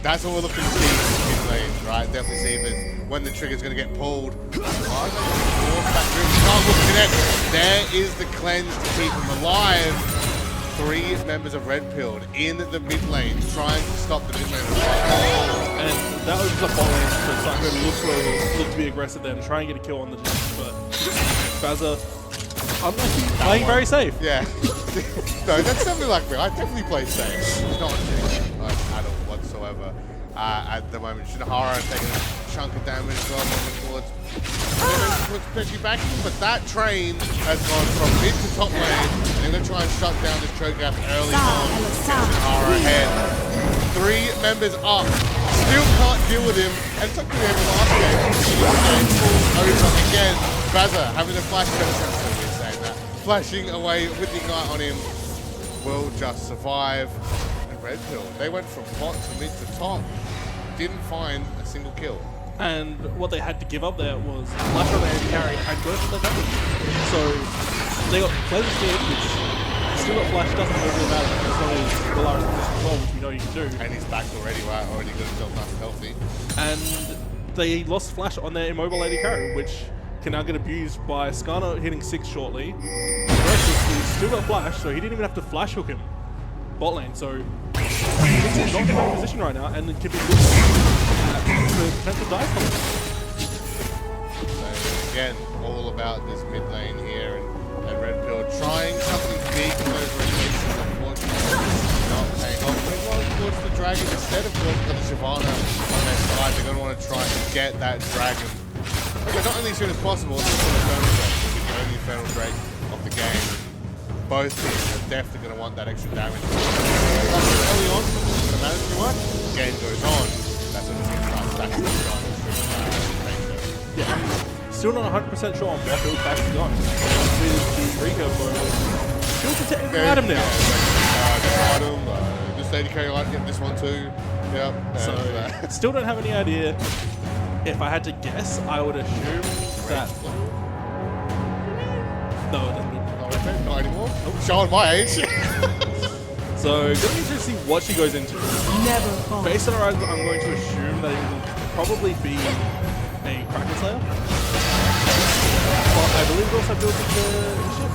S4: That's what we're looking to see in lanes, right? Definitely see that when the trigger's going to get pulled. There is the cleanse to keep him alive. 3 members of Red Pilled in the mid lane trying to stop the mid lane.
S2: and that opens up bot lane for Psycho to look to be aggressive there and try and get a kill on the Jhin, but Bazza, unlucky, playing very safe.
S4: Yeah. No, that's definitely like me. I definitely play safe. It's not at all whatsoever. At the moment, Shinahara taking a chunk of damage as well, moving towards Pidgey backing, but that train has gone from mid to top lane, and they're going to try and shut down this Cho'Gath early on. Shinahara ahead. 3 members up. Still can't deal with him, and it's like we had the last game. Over again. Bazza having a flash we're saying that. Flashing away with the ignite on him. Will just survive. And Red Pill, they went from bot to mid to top. Didn't find a single kill.
S2: And what they had to give up there was flash on the AD carry and burst on their damage. So they got Pleasure Speed, which still got flash, doesn't really matter as long as Polaris position as well, which we know you can do.
S4: And he's back already, right? Already got himself nice and healthy.
S2: And they lost flash on their immobile AD carry, which can now get abused by Skarner hitting 6 shortly. He's still got flash, so he didn't even have to flash hook him. Bot lane, so he's not in a great position right now, and it can be looking at the potential dive coming.
S4: So again, all about this mid lane here, and Red Pill trying something big in those rotations, unfortunately not paying off. They're going towards the dragon instead of going for the Shyvana on their side. They're going to want to try and get that dragon. Okay, not only as soon as possible, it's also Infernal Drake. It's the only Infernal Drake of the game. Both teams are definitely going to want that extra damage. Early on, no matter too much, the game goes on. That's when the team starts stacking the shots.
S2: Yeah, I'm still not 100% sure on what build back is going. With the recurve bow, built into every item now.
S4: Item, this 80k item, get this one too. Yep.
S2: So, still don't have any idea. If I had to guess, I would assume that. No, it doesn't.
S4: Not anymore. Showing my age.
S2: So, going to see what she goes into.
S3: Never fall.
S2: Based on her items, I'm going to assume that it will probably be a Kraken Slayer. But I believe it also builds into ship.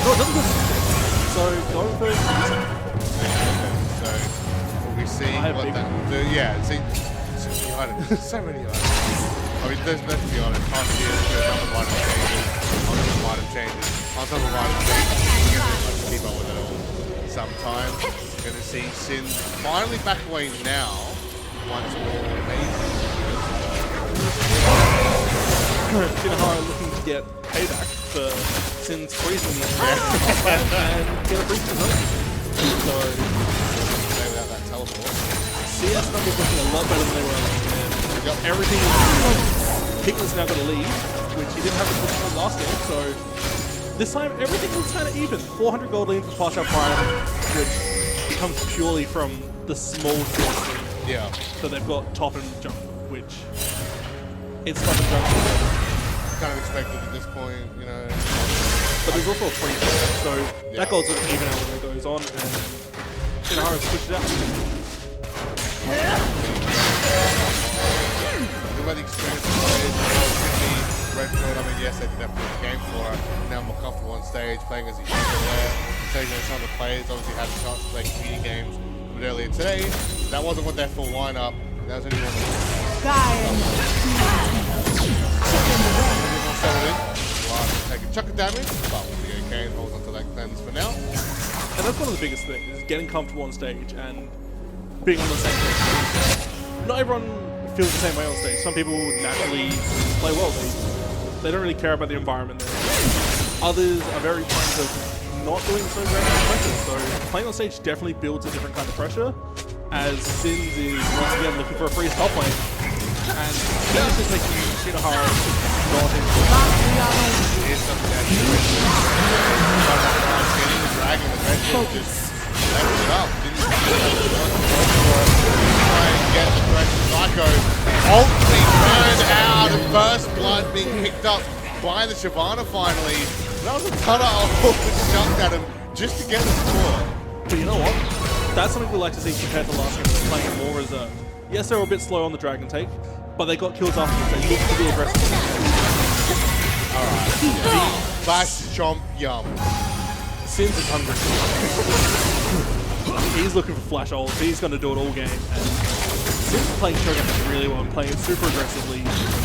S2: No, it doesn't build into ship. So, going for
S4: So, we'll see what that will do. Yeah, see, so many items. So many items. I mean, let's be honest. Half the year, another item changes. On top of item changes. On top of item changes. You're going to have to keep up with it all. Sometimes you're going to see Sin finally back away now. Once more, amazing.
S2: Shinohara looking to get payback for Sin's freezing and get a breach to home. So,
S4: Without that teleport.
S2: CS numbers looking a lot better than they were last game. Everything is Piglet's now got a lead, which he didn't have the last game, so this time everything looks kind of even. 400 gold lead for Partial Prime, which comes purely from the small drops.
S4: Yeah.
S2: So they've got top and jump, which it's top and jump.
S4: Kind of expected at this point, you know.
S2: But there's also a free throw, so that gold's looking even out when it goes on, and Shinohara switched it out.
S4: About the experience of players, Red Pill, I mean, yes, they did have a good game for her. Now more comfortable on stage, playing as a user there. Taking some of the players obviously had a chance to play competing games a bit earlier today. That wasn't what their full lineup. That was only one of them. Taking a chunk of damage, but will be okay and holds onto that cleanse for now.
S2: And that's one of the biggest things, is getting comfortable on stage and being on the same page. Not everyone feels the same way on stage. Some people naturally play well. They don't really care about the environment there. Others are very prone to not doing so great on pressure. So playing on stage definitely builds a different kind of pressure, as Sins is once again looking for a free top lane. And Sins is making Shinohara not in.
S4: Here's something that getting the dragon, the Red Pill just left it up. Didn't try and get the correct Psycho. Ultimately turned out, and first blood being picked up by the Shyvana finally. That was a ton of chucked at him just to get the score.
S2: But you know what? That's something we like to see compared to last game when they're playing more reserve. Yes, they were a bit slow on the dragon take, but they got kills afterwards. They looked to be aggressive.
S4: Alright. Flash, chomp, yum.
S2: Sins is hungry. He's looking for flash ults. He's going to do it all game. And Sins is playing Shogun really well and playing it super aggressively.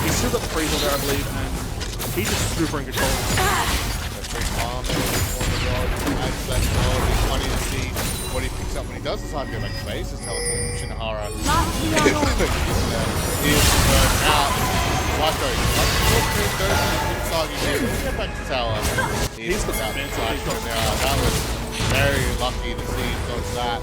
S2: He's still got the freeze on there, I believe, and he's just super in control.
S4: That's very calm. Adds less gold. It's funny to see what he picks up when he does decide to go back to base. His teleport from Shinohara. He is burned out. Psycho. Get back to tower.
S2: He's got
S4: out
S2: the
S4: Psycho now. That was very lucky to see him dodge that.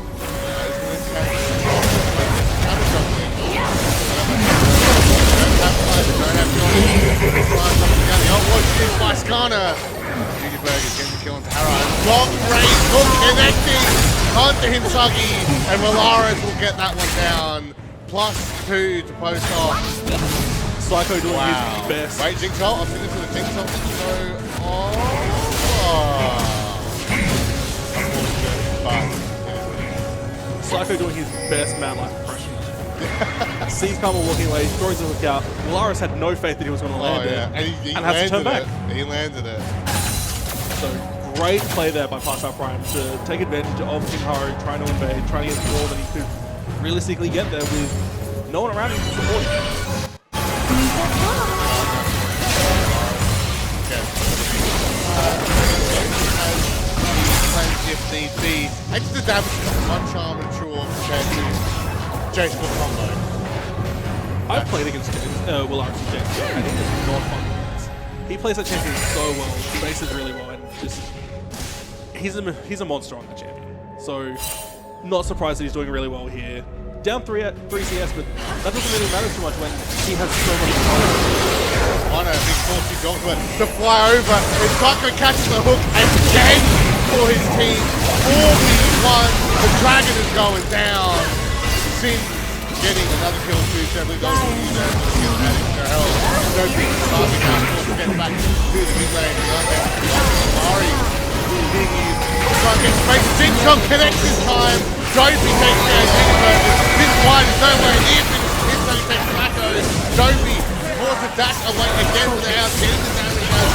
S4: By Skarner. Juniorberg is getting the kill on Tara. Long range hook connecting onto Hinsagi, and Valaris will get that one down. +2 to post off.
S2: Psycho doing his best.
S4: Wait, Jigsaw. I've seen this with a Jigsaw.
S2: Psycho doing his best man life impression. Sees Karma walking away, throws the hook out. Laris had no faith that he was going to land it.
S4: And he
S2: has to turn back.
S4: He landed it.
S2: So great play there by Pass Out Prime to take advantage of Kinharu trying to invade, trying to get more than he could realistically get there with no one around him to support him.
S4: If need be, extra damage is much more mature compared to Jason with combo.
S2: I've played against Will Arts and Jason, and he is not fun with this. He plays that champion so well, bases really well, and just he's a monster on that champion. So not surprised that he's doing really well here. Down 3 CS, but that doesn't really matter too much when he has so much power.
S4: On a big forcing gauntlet to fly over. And Psycho catches the hook again for his team. 4v1. The dragon is going down. Sin getting another kill too. Several goes to use that skill adding to health. No big starting now. To get back to the mid lane. Mari continues. Trying to get space. Jinchong connects this time. Joby takes down Jennifer. This one is nowhere near finished. This only takes Flacco. Joby forces a dash away again with the out. Getting the damage out.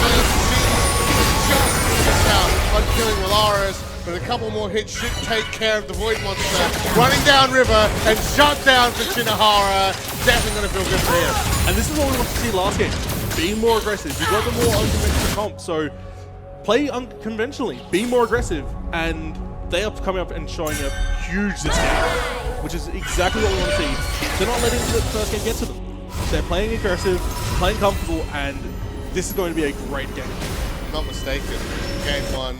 S4: Just missed out on killing Willaris. But a couple more hits should take care of the Void Monster. Running down river and shut down for Shinohara. Definitely going to feel good for him.
S2: And this is what we wanted to see last game. Being more aggressive. You got the more unconventional comp, so play unconventionally. Be more aggressive. And they are coming up and showing up huge this game, which is exactly what we want to see. They're not letting the first game get to them. They're playing aggressive, playing comfortable, and this is going to be a great game.
S4: Not mistaken, game 1, a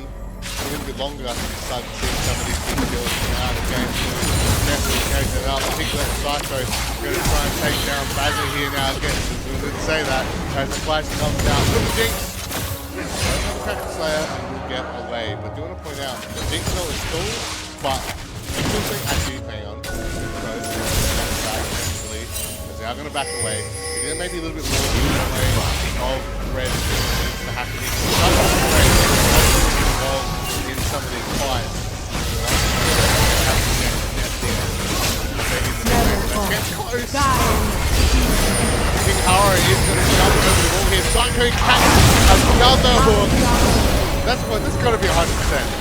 S4: little bit longer after we start to see some of these big kills coming out of game 2. Definitely carries it up. I think that Psycho is going to try and take down Bagley here now again. We didn't say that as the flash comes down. Look at Jinx! Kraken Slayer will get away, but do want to point out that Jinx though is cool, but it's still thing actually playing on. So it's back eventually, because they are going to back away. They're going to maybe a little bit more away of Red to happening. Some of the Red involved in some of these fights. Get close! Kinharu is going to jump over the wall here. Psycho catches another hook. That's got to be 100%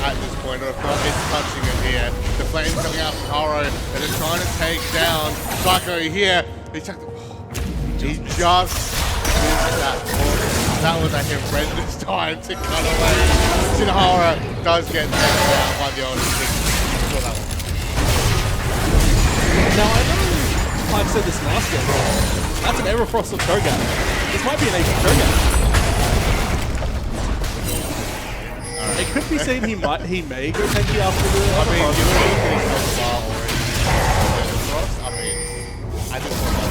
S4: at this point, or if not, it's touching it here. The flames coming out from Kinharu, and they're trying to take down Psycho here. He just missed that hook. That was a horrendous time to cut away. Kinharu does get taken down by the old King. Saw that one.
S2: Now, I know I've said this last game. That's an Everfrost of Cho'Gath. This might be an Asian Cho'Gath. It could be seen he may go tanky after the
S4: I mean,
S2: Everfrost.
S4: you look at his so far already. Everfrost, I mean, I just want that.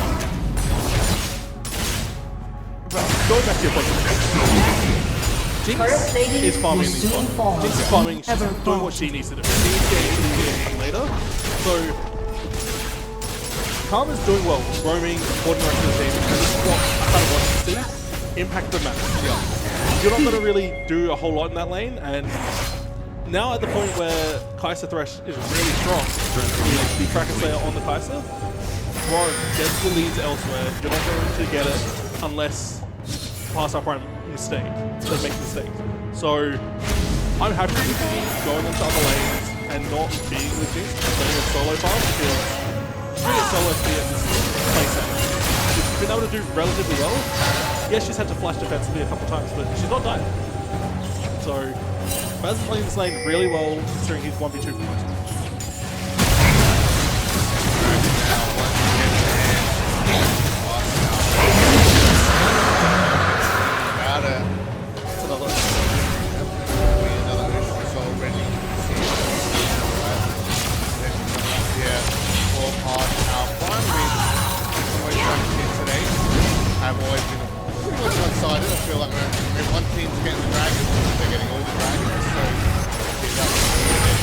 S2: Going back to your point. Jinx is farming these spots. Jinx is farming, she's doing what she needs to do. She needs to get into the game later. So Karma's doing well, roaming, supporting the rest of the team, and this is what I kind of want to see. Impact the match. Yeah. You're not going to really do a whole lot in that lane, and now at the point where Kai'Sa Thresh is really strong, the Kraken Slayer on the Kai'Sa, Roam gets the leads elsewhere. You're not going to get it unless Pass Up Prime makes mistakes. So I'm happy to be going into other lanes and not being with Jinx, playing a solo farm, because doing a solo spear in this playset, she's been able to do relatively well. Yes, she's had to flash defensively a couple times, but she's not dying. So Baz is playing this lane really well, considering he's 1v2 for most of it. It's another.
S4: Have always been pretty much one-sided. I feel like when one team's getting the dragons, they're getting all the dragons. So see that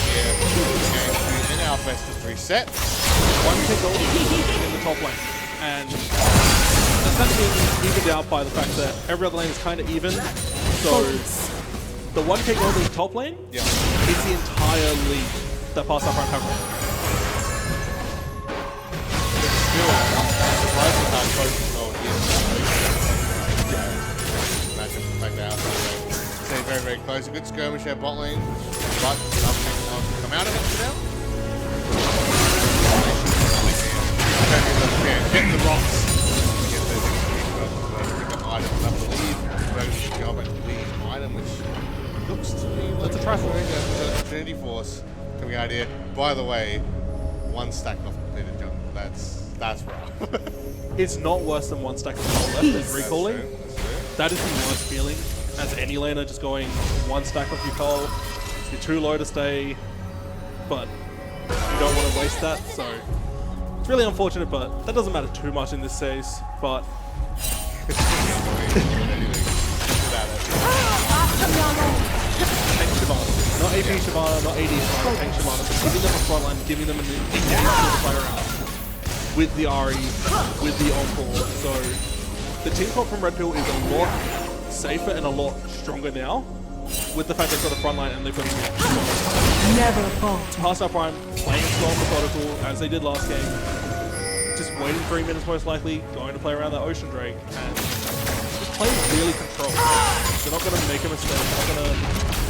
S4: here. Game 2 in our best of 3 set.
S2: One pick gold in the top lane, and that's kind of being evened out by the fact that every other lane is kind of even. So the one pick gold in the top lane is the entire lead that Pass Up Prime have.
S4: Still, quite close as well here. Imagine the fact that outside lane. Stay very, very close. A good skirmish there, bot lane. But nothing else to come out of it for now. Get the rocks. Get the pick up items, I believe. Very good job at the item, which looks to me like
S2: That's a trifle.
S4: There's an opportunity for us coming out here. By the way, one stack off completed jungle. That's rough.
S2: It's not worse than one stack of gold left as recalling.
S4: That's true.
S2: That is the worst feeling as any laner, just going one stack of your coal. You're too low to stay, but you don't want to waste that, so it's really unfortunate, but that doesn't matter too much in this case. But tank Shyvana, not AP Shyvana, not AD Shyvana, tank Shyvana, just giving them a frontline, giving them an engagement to play around with the Ahri, with the Encore. So the team comp from Red Pill is a lot safer and a lot stronger now, with the fact they've got a front line and they've got a
S5: Never fault.
S2: Past our prime, playing slow and methodical as they did last game, just waiting 3 minutes most likely, going to play around that Ocean Drake, and just playing really controlled. They're not going to make a mistake, they're not going to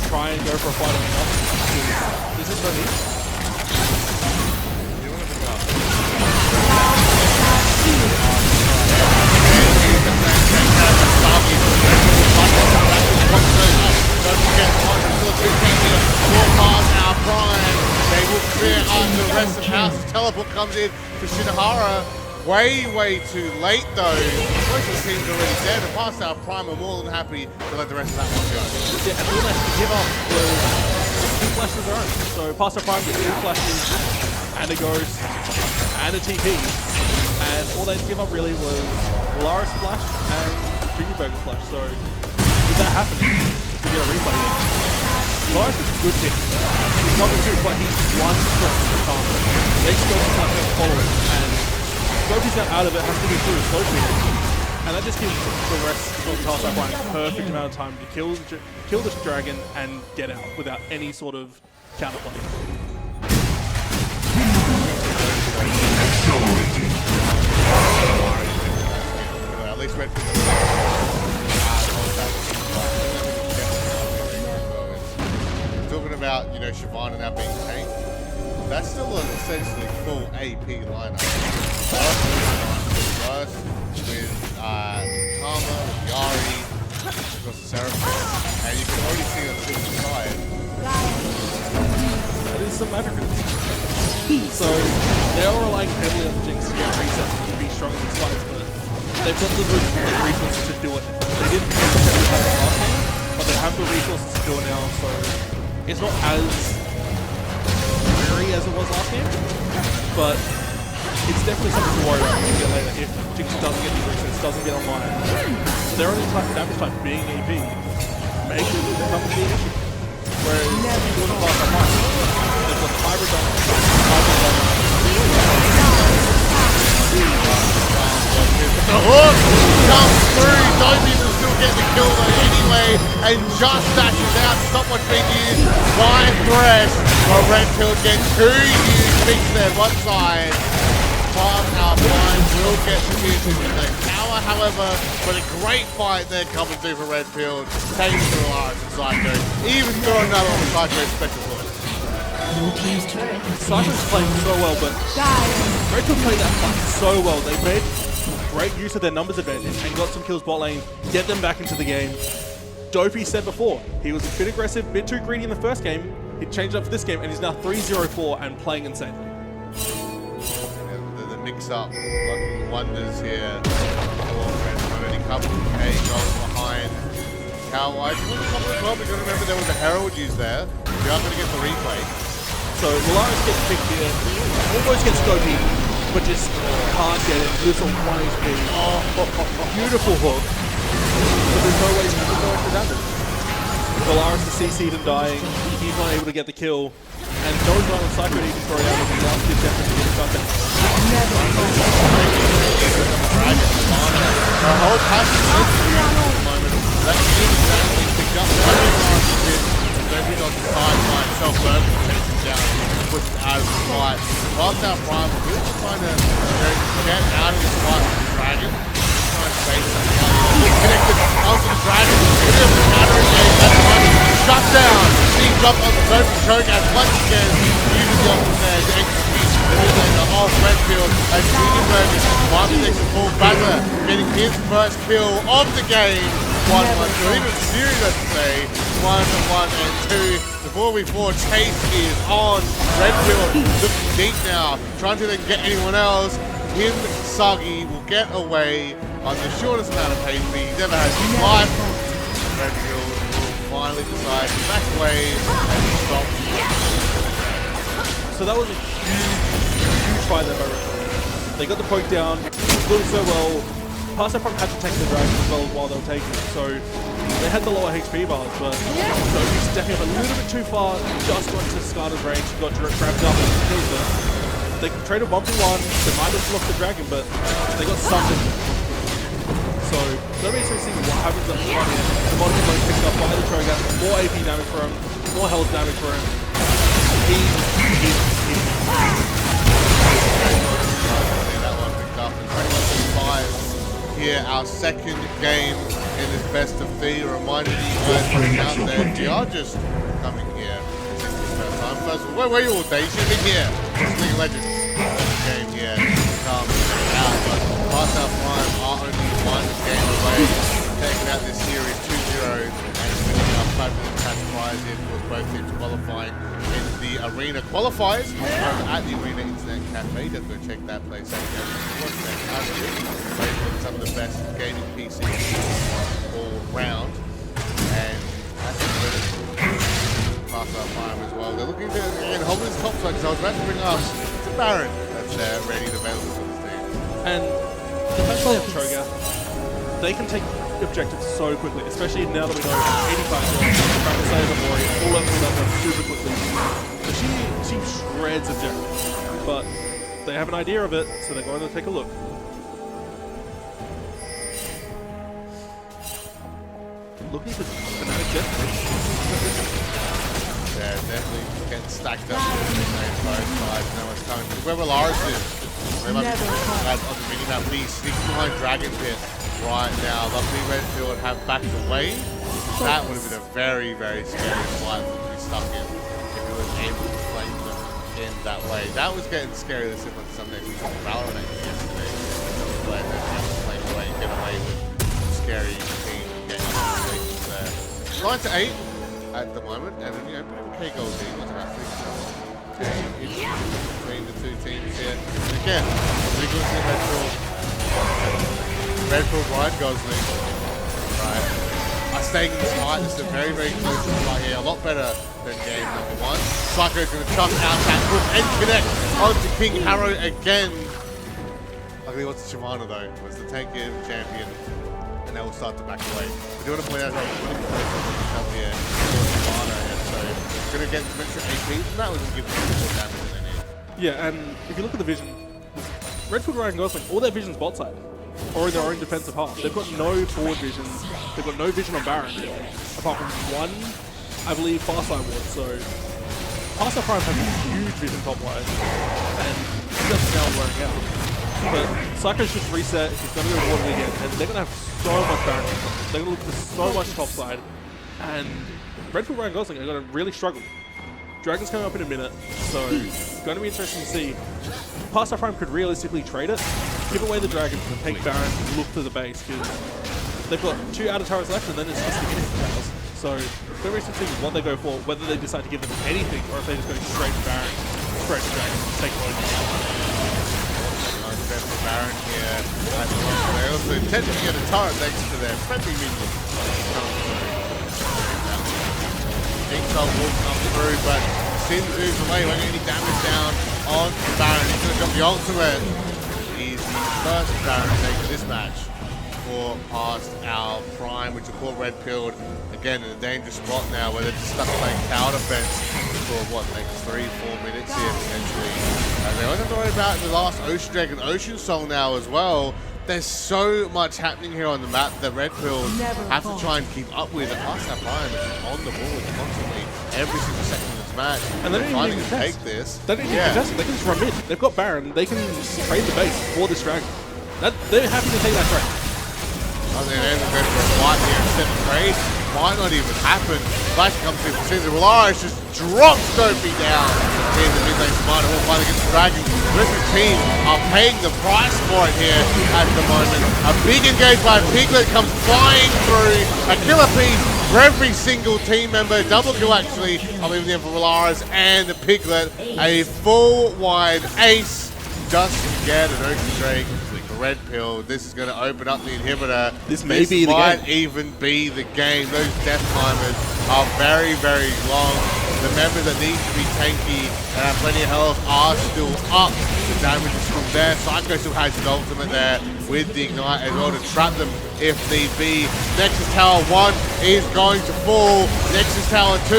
S2: try and go for a fight on enough. This is no need.
S4: They will clear out the rest of the house. Teleport comes in for Shinohara. Way too late though. Most of the team's already dead. The past our prime are more than happy to let the rest of that one go.
S2: Yeah, and all they have to give up was 2 flashes of their own. So past our prime gets 2 flashes and a ghost and a TP. And all they had to give up really was Lara's flash and Junior Burger flash. So with that happening, we get a replay there. Lara's is a good pick. He's not the 2, but he's 1 step from the time. They still can't follow it. And Gopi's now out of it, has to be through a slow feed. And that just gives the rest of the Task Line a perfect amount of time to kill this dragon and get out without any sort of counterplay.
S4: At least Red talking about, you know, Shyvana now being tanked. That's still an essentially full AP lineup. First with Karma, with Yari, of course the Seraphim, and you can already see on the side.
S2: That is some magic. So they are relying heavily on the Jinx to get reset to be strong in these fights, but they've got the resources to do it. They didn't necessarily have it last game, but they have the resources to do it now, so it's not as weary as it was last game, but it's definitely something to worry about when you get later if Jinx doesn't get these resources, doesn't get online. So their only type of damage type being AP makes it become a big issue. Whereas if you want to pass that much, they've got the hybrid on
S4: The hook comes through, don't even still get the kill though anyway, and just dashes out. Stopwatch being used by Thresh, but Red Pill get 2 huge picks there, one side. Past our prime will get the piercing in the tower, however, but a great fight there coming through for Red Pill, taking to the Lars and Psycho, even throwing another on Psycho special force.
S2: Psycho's playing so well, but Red Pill played that fight so well. They made great use of their numbers advantage and got some kills bot lane, get them back into the game. Dopey said before, he was a bit aggressive, a bit too greedy in the first game. He changed up for this game and he's now 3-0-4 and playing insanely.
S4: The mix-up working wonders here. Already couple of K goals behind Cowlight. We've got to remember there was a Herald used there. We are going to get the replay.
S2: So Lars gets picked here, almost gets Dopey, but just can't get it. This on 1 HP. Beautiful hook. But there's no way to go into damage. Valaris is CC'd and dying. He's not able to get the kill. And no one on Psycho even throw out of the last 2 seconds to get shot down.
S4: The whole passive at the moment. That is exactly picked up. Dopey's on the side by himself, chasing down. pushed out of the fight. Whilst our Prime was really just trying to get out of this fight with the Dragon. Trying to bait something out here. Connected onto the Dragon. A bit of a counter engage. That's one. Shut down. Being dropped on the Sophie choke as once again uses the option there to execute the mid-laner of Redfield as Greenberg one takes the full buzzer, getting his first kill of the game. 1-1, so even series, I should say. 1-1 and 2. The 4v4 chase is on. Redfield looking deep now, trying to then get anyone else. Him, Sagi will get away on the shortest amount of HP he's ever had in his life. Redfield will finally decide to back away and stop.
S2: So that was a huge fight there by Redfield. They got the poke down, doing so well. Pasta probably had to take the Dragon as well while they were taking it, so they had the lower HP bars, but Sophie's stepping up a little bit too far, just got to Skarta's range, got grabbed up and killed them. They traded 1v1, they might have lost the Dragon, but they got something. So, it's going to be interesting to see what happens at the front end. The bottom is picked up by the Trogan, more AP damage for him, more health damage for him.
S4: That one picked up in 21-5. Here, our second game in this best of 3. A reminder that you guys are out there. We are just coming here. This is the first time. First of all, where were you all day? You should have been here. This League of Legends game here comes out. But past our Prime are only one game away. Taking out this series 2-0 and winning our fabulous cash prize in with both teams qualifying in the Arena qualifiers over at the Arena Internet Cafe. Don't go check that place out again. What's fantastic. Playing with some of the best gaming PCs all round. And that's good. Pass our Prime as well. They're looking to again hold this top side because I was about to bring up it's a Baron that's ready and available for this team.
S2: And especially on Troga, they can take objectives so quickly, especially now that we know 85 trying to save the Mori, all up super quickly. So she shreds objectives, but they have an idea of it, so they're going to take a look. Looking for Fnatic Jet.
S4: Yeah, definitely getting stacked up on both sides. Now it's coming. Where Valaris is, they might be on the mini-map. Lee sneaks behind Dragon Pit right now. Luckily Redfield have backed away. That would have been a very, very scary fight to be stuck in if he was able to flame them in that way. That was getting scary this similar to some days we saw Valorant yesterday. Where they just flame away and get away with scary team getting situations there. 9-8 at the moment, and then, you know, a bit of a K goal team. That's about 6 between the two teams here. And again, we're going to see Redfield Ryan Gosling. Right. Are staying in this fight. This is a very, very close fight here. A lot better than game number 1. Psycho's going to chuck out that hook and connect onto King Harrow again. Luckily, what's Shyvana though? Was the tank game champion. And they will start to back away. I do want to point out that winning the up here for Shyvana, and so going to get some extra AP, and that was going to give them more damage than they need.
S2: Yeah, and if you look at the vision, Redfield, Ryan Gosling, all their vision's bot side, or in their own defensive half. They've got no forward vision, they've got no vision on Baron, apart from one, I believe, far side ward, so Pasta Prime has a huge vision top wide, and he doesn't now wearing out. But Psycho's just reset, he's going to go water again, and they're going to have so much Baron control. They're going to look for so much top side, and Redfield, Ryan Gosling are going to really struggle. Dragon's coming up in a minute, so it's going to be interesting to see. Pasta Prime could realistically trade it, give away the Dragon, and take Baron and look to the base, because they've got 2 outer towers left, and then it's just the innocent towers. So it's going to be interesting what they go for, whether they decide to give them anything, or if they just go straight to Baron, straight to Dragon, take both.
S4: Nice bet for Baron here. They also intend to get a turret thanks to their friendly minion. Inkshot walking up through, but Sin moves away, won't get any damage down on Baron. He's going to drop the ultimate. He's the first Baron to take this match for past our Prime, which will put Redfield again in a dangerous spot now where they're just stuck playing tower defense for what, like 3-4 minutes here potentially. They won't have to worry about the last Ocean Dragon Ocean Soul now as well. There's so much happening here on the map that Redfield have to try and keep up with. The past our Prime is on the board constantly every single second of the match.
S2: And they don't even
S4: Finding
S2: need
S4: to
S2: to
S4: take
S2: test.
S4: this.
S2: They don't need to test it. They can just run mid. They've got Baron. They can trade the base for this dragon. They're happy to take that trade.
S4: I think they're going for a fight here instead of trade. Might not even happen. Flash comes in for Scissor. Valaris just drops Dopey down in the mid lane. Spider will fight against the Dragon. The rest of the team are paying the price for it here at the moment. A big engage by Piglet comes flying through. A killer piece for every single team member. Double kill actually. I'm leaving in for Valaris and the Piglet. A full wide ace just to get an Ocean Drake. Red pill. This is going to open up the inhibitor.
S2: This may be the
S4: might
S2: game.
S4: even be the game. Those death timers are very, very long. The members that need to be tanky and have plenty of health are still up. The damage is from there. Psycho still has his ultimate there with the Ignite as well to trap them if need be. Nexus Tower 1 is going to fall. Nexus Tower 2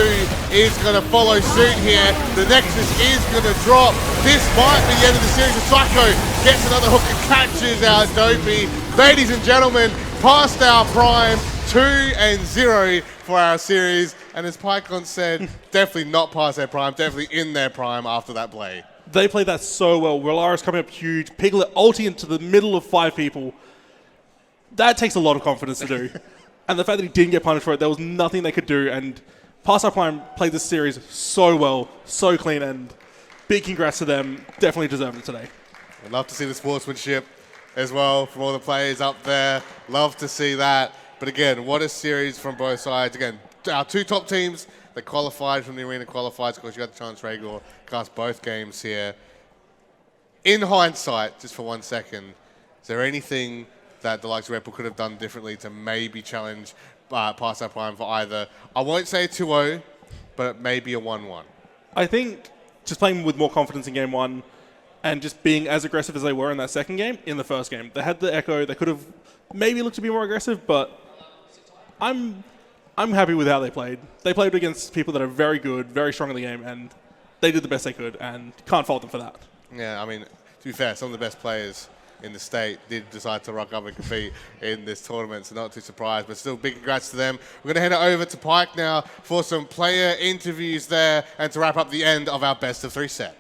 S4: is going to follow suit here. The Nexus is going to drop. This might be the end of the series. Psycho gets another hook and catches out Dopey. Ladies and gentlemen, past our prime, 2-0 for our series. And as Pycon said, definitely not past their prime, definitely in their prime after that play.
S2: They played that so well. Valaris coming up huge. Piglet ulting into the middle of 5 people. That takes a lot of confidence to do. And the fact that he didn't get punished for it, there was nothing they could do. And Past Our Prime played this series so well, so clean, and big congrats to them. Definitely deserved it today.
S4: I'd love to see the sportsmanship as well from all the players up there. Love to see that. But again, what a series from both sides. Again, our 2 top teams that qualified from the arena qualifiers. Of course, you got the chance, Rhaegar, cast both games here. In hindsight, just for 1 second, is there anything that the likes of Red Bull could have done differently to maybe challenge Past Our Prime for either, I won't say a 2-0, but maybe a 1-1?
S2: I think just playing with more confidence in game 1 and just being as aggressive as they were in that second game, in the first game. They had the Echo. They could have maybe looked to be more aggressive, but I'm happy with how they played. They played against people that are very good, very strong in the game, and they did the best they could, and can't fault them for that.
S4: Yeah, I mean, to be fair, some of the best players in the state did decide to rock up and compete in this tournament, so not too surprised, but still big congrats to them. We're going to head it over to Pike now for some player interviews there and to wrap up the end of our best of 3 set.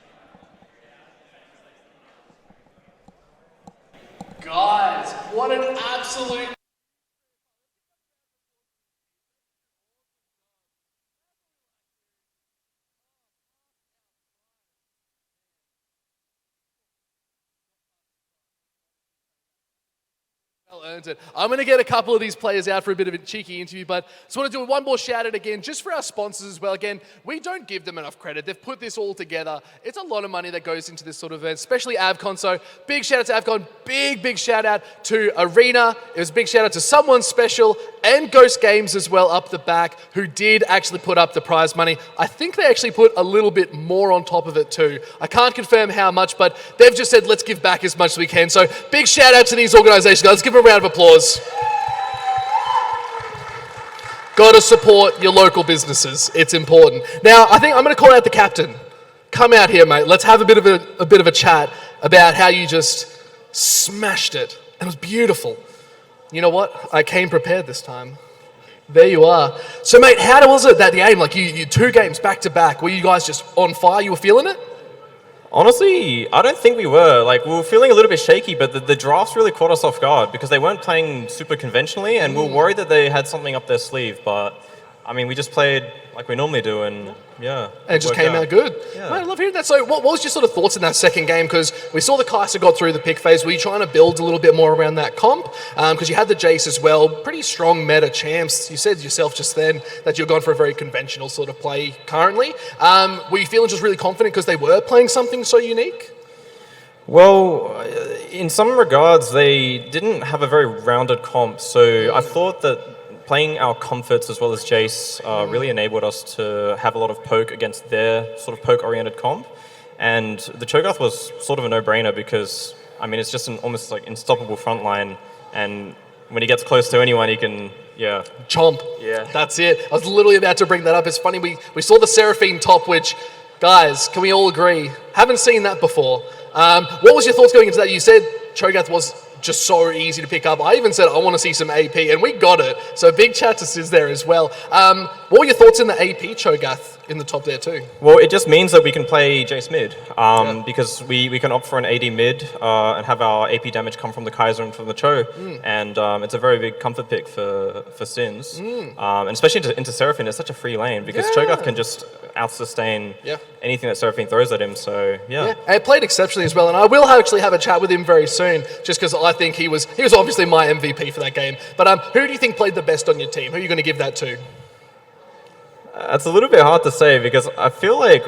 S1: Guys, what an absolute... Well earned it. I'm going to get a couple of these players out for a bit of a cheeky interview, but just want to do one more shout out again, just for our sponsors as well. Again, we don't give them enough credit. They've put this all together. It's a lot of money that goes into this sort of event, especially Avcon. So big shout out to Avcon. Big shout out to Arena. It was a big shout out to Someone Special and Ghost Games as well up the back, who did actually put up the prize money. I think they actually put a little bit more on top of it too. I can't confirm how much, but they've just said, let's give back as much as we can. So big shout out to these organizations, guys. Let's give them a round of applause. Gotta support your local businesses. It's important. Now, I think I'm going to call out the captain. Come out here, mate. Let's have a bit of a chat about how you just smashed it. It was beautiful. You know what? I came prepared this time. There you are. So, mate, how was it that game? Like, you 2 games back to back. Were you guys just on fire? You were feeling it?
S5: Honestly, I don't think we were. Like, we were feeling a little bit shaky, but the drafts really caught us off guard because they weren't playing super conventionally, and we were worried that they had something up their sleeve. But, I mean, we just played like we normally do, and yeah.
S1: And it just came out good.
S5: Yeah.
S1: Mate, I love hearing that. So what was your sort of thoughts in that second game? Because we saw the Kai'Sa got through the pick phase. Were you trying to build a little bit more around that comp? Because you had the Jace as well. Pretty strong meta champs. You said yourself just then that you're going for a very conventional sort of play currently. Were you feeling just really confident because they were playing something so unique?
S5: Well, in some regards, they didn't have a very rounded comp, so I thought that playing our comforts as well as Jace really enabled us to have a lot of poke against their sort of poke-oriented comp. And the Cho'Gath was sort of a no-brainer because, I mean, it's just an almost like unstoppable front line. And when he gets close to anyone, he can, yeah.
S1: Chomp.
S5: Yeah.
S1: That's it. I was literally about to bring that up. It's funny, we saw the Seraphine top, which, guys, can we all agree? Haven't seen that before. What was your thoughts going into that? You said Cho'Gath was just so easy to pick up. I even said I want to see some AP, and we got it. So big chat to Sis there as well. what were your thoughts in the AP Cho'Gath in the top there too?
S5: Well, it just means that we can play Jace mid, because we can opt for an AD mid and have our AP damage come from the Kaiser and from the Cho, and it's a very big comfort pick for Sins, and especially into Seraphine. It's such a free lane because Cho'Gath can just out-sustain anything that Seraphine throws at him, so yeah.
S1: And it played exceptionally as well, and I will actually have a chat with him very soon, just because I think he was obviously my MVP for that game. But who do you think played the best on your team? Who are you going to give that to?
S5: It's a little bit hard to say because I feel like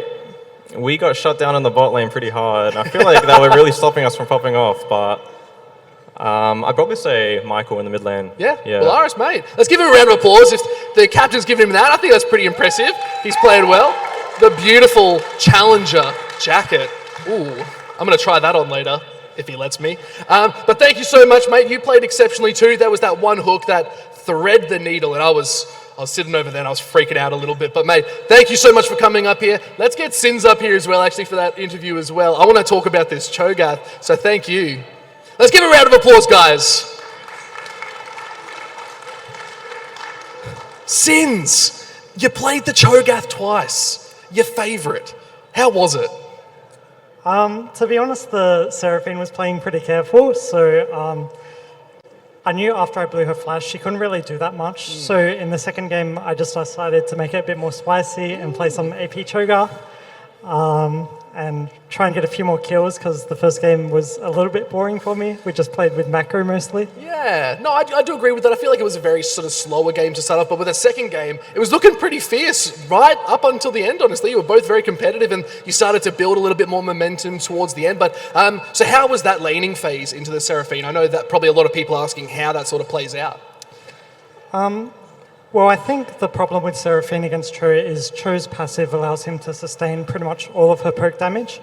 S5: we got shut down in the bot lane pretty hard. I feel like they were really stopping us from popping off, but I'd probably say Michael in the mid lane.
S1: Yeah. Well, Aris, mate. Let's give him a round of applause. If the captain's giving him that, I think that's pretty impressive. He's playing well. The beautiful Challenger jacket. Ooh, I'm going to try that on later, if he lets me. But thank you so much, mate. You played exceptionally too. There was that one hook that thread the needle, and I was sitting over there and I was freaking out a little bit. But mate, thank you so much for coming up here. Let's get Sins up here as well, actually, for that interview as well. I want to talk about this Cho'Gath, so thank you. Let's give a round of applause, guys. Sins, you played the Cho'Gath twice. Your favourite. How was it?
S6: To be honest, the Seraphine was playing pretty careful, so I knew after I blew her flash, she couldn't really do that much. So in the second game, I just decided to make it a bit more spicy and play some AP Cho'Gath and try and get a few more kills because the first game was a little bit boring for me. We just played with macro mostly.
S1: Yeah, no, I do agree with that. I feel like it was a very sort of slower game to start off, but with the second game, it was looking pretty fierce right up until the end, honestly. You were both very competitive and you started to build a little bit more momentum towards the end. But so how was that laning phase into the Seraphine? I know that probably a lot of people are asking how that sort of plays out.
S6: Well, I think the problem with Seraphine against Cho is Cho's passive allows him to sustain pretty much all of her poke damage.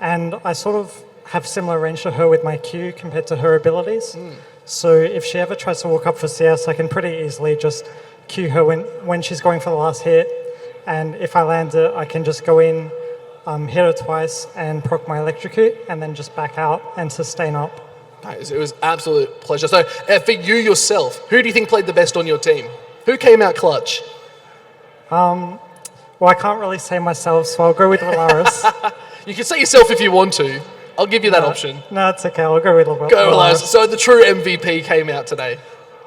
S6: And I sort of have similar range to her with my Q compared to her abilities. So if she ever tries to walk up for CS, I can pretty easily just Q her when she's going for the last hit. And if I land it, I can just go in, hit her twice and proc my electrocute and then just back out and sustain up.
S1: It was absolute pleasure. So for you yourself, who do you think played the best on your team? Who came out clutch?
S6: Well, I can't really say myself, so I'll go with Valaris.
S1: You can say yourself if you want to. I'll give you that option.
S6: No, it's okay. I'll go with Valaris.
S1: Go Valaris. So the true MVP came out today.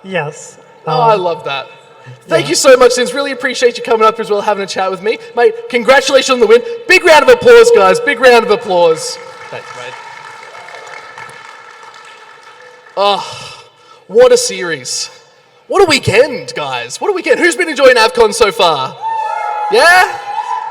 S6: Yes.
S1: I love that. Thank you so much, Sins. Really appreciate you coming up as well, having a chat with me. Mate, congratulations on the win. Big round of applause, guys. Big round of applause. Thanks, mate. Oh, what a series. What a weekend, guys. What a weekend. Who's been enjoying Avcon so far? Yeah?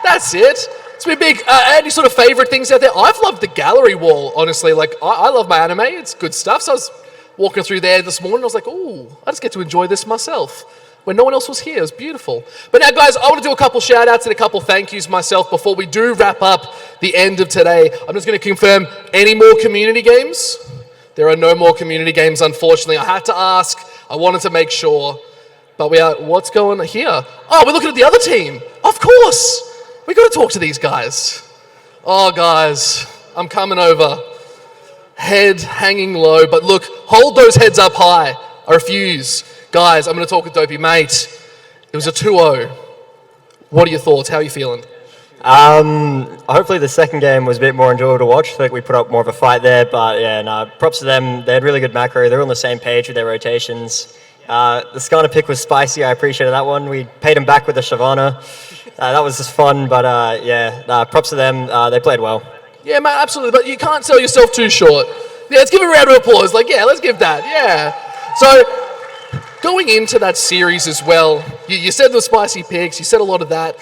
S1: That's it. It's been big. Any sort of favourite things out there? I've loved the gallery wall, honestly. Like, I love my anime. It's good stuff. So I was walking through there this morning. I was like, ooh, I just get to enjoy this myself. When no one else was here. It was beautiful. But now, guys, I want to do a couple shout-outs and a couple thank yous myself before we do wrap up the end of today. I'm just going to confirm, any more community games? There are no more community games, unfortunately. I had to ask. I wanted to make sure. But what's going on here? Oh, we're looking at the other team. Of course. We got to talk to these guys. Oh, guys, I'm coming over. Head hanging low. But look, hold those heads up high. I refuse. Guys, I'm going to talk with Dopey. Mate, it was a 2-0. What are your thoughts? How are you feeling?
S7: Hopefully the second game was a bit more enjoyable to watch. I think we put up more of a fight there, but yeah, no, props to them. They had really good macro. They're on the same page with their rotations. The Skarner pick was spicy. I appreciated that one. We paid them back with the Shyvana. That was just fun, but props to them. They played well.
S1: Yeah, mate, absolutely. But you can't sell yourself too short. Yeah, let's give a round of applause. Like, yeah, let's give that. Yeah. So, going into that series as well, you said the spicy picks. You said a lot of that.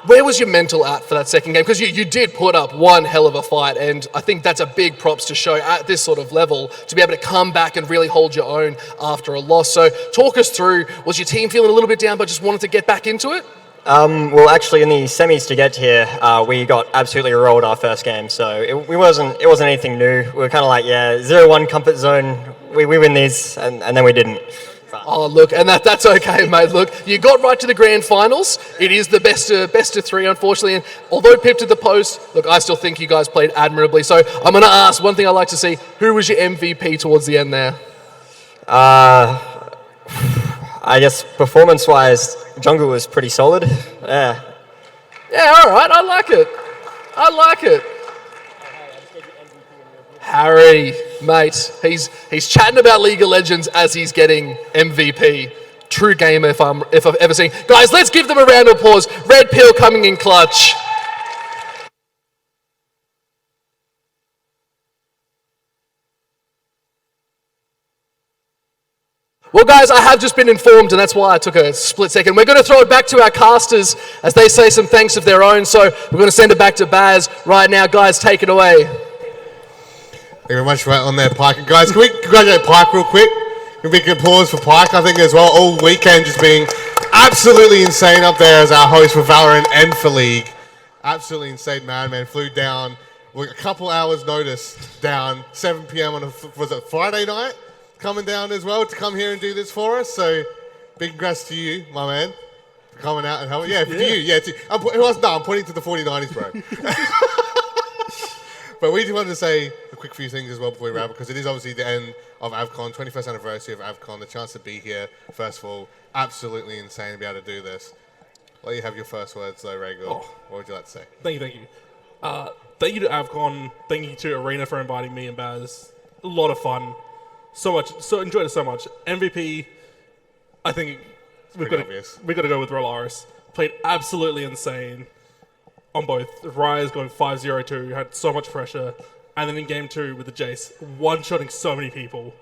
S1: Where was your mental at for that second game? Because you did put up one hell of a fight, and I think that's a big props to show at this sort of level, to be able to come back and really hold your own after a loss. So talk us through, was your team feeling a little bit down but just wanted to get back into it?
S7: Well, actually, in the semis to get here, we got absolutely rolled our first game, so it wasn't anything new. We were kind of like, 0-1 comfort zone, we win these, and then we didn't.
S1: Oh, look, and that's okay, mate. Look, you got right to the grand finals. It is the best of three, unfortunately. And although Pip did the post, look, I still think you guys played admirably. So I'm going to ask, one thing I like to see, who was your MVP towards the end there?
S7: I guess performance-wise, jungle was pretty solid. Yeah.
S1: Yeah, all right. I like it. I like it. Harry, mate, he's chatting about League of Legends as he's getting MVP. True gamer if I've ever seen. Guys, let's give them a round of applause. Red Pill coming in clutch. Well, guys, I have just been informed, and that's why I took a split second. We're going to throw it back to our casters as they say some thanks of their own. So we're going to send it back to Baz right now. Guys, take it away.
S4: Thank you very much for that on there, Pike. And guys, can we congratulate Pike real quick? A big applause for Pike, I think, as well. All weekend just being absolutely insane up there as our host for Valorant and for League. Absolutely insane, man. Flew down with a couple hours notice down, 7 p.m. on was it Friday night? Coming down as well to come here and do this for us. So big congrats to you, my man, for coming out and helping. Yeah, for you. Yeah, I'm pointing to the 49ers, bro. But we just wanted to say a quick few things as well before we wrap up, because it is obviously the end of Avcon, 21st anniversary of Avcon, the chance to be here, first of all, absolutely insane to be able to do this. Let you have your first words though, Rhaegar. What would you like to say?
S2: Thank you. Thank you to Avcon. Thank you to Arena for inviting me and Baz. A lot of fun. Enjoyed it so much. MVP, I think we've got to go with Rolaris. Played absolutely insane on both. Rise going 5-0-2, had so much pressure. And then in game 2 with the Jace, one-shotting so many people.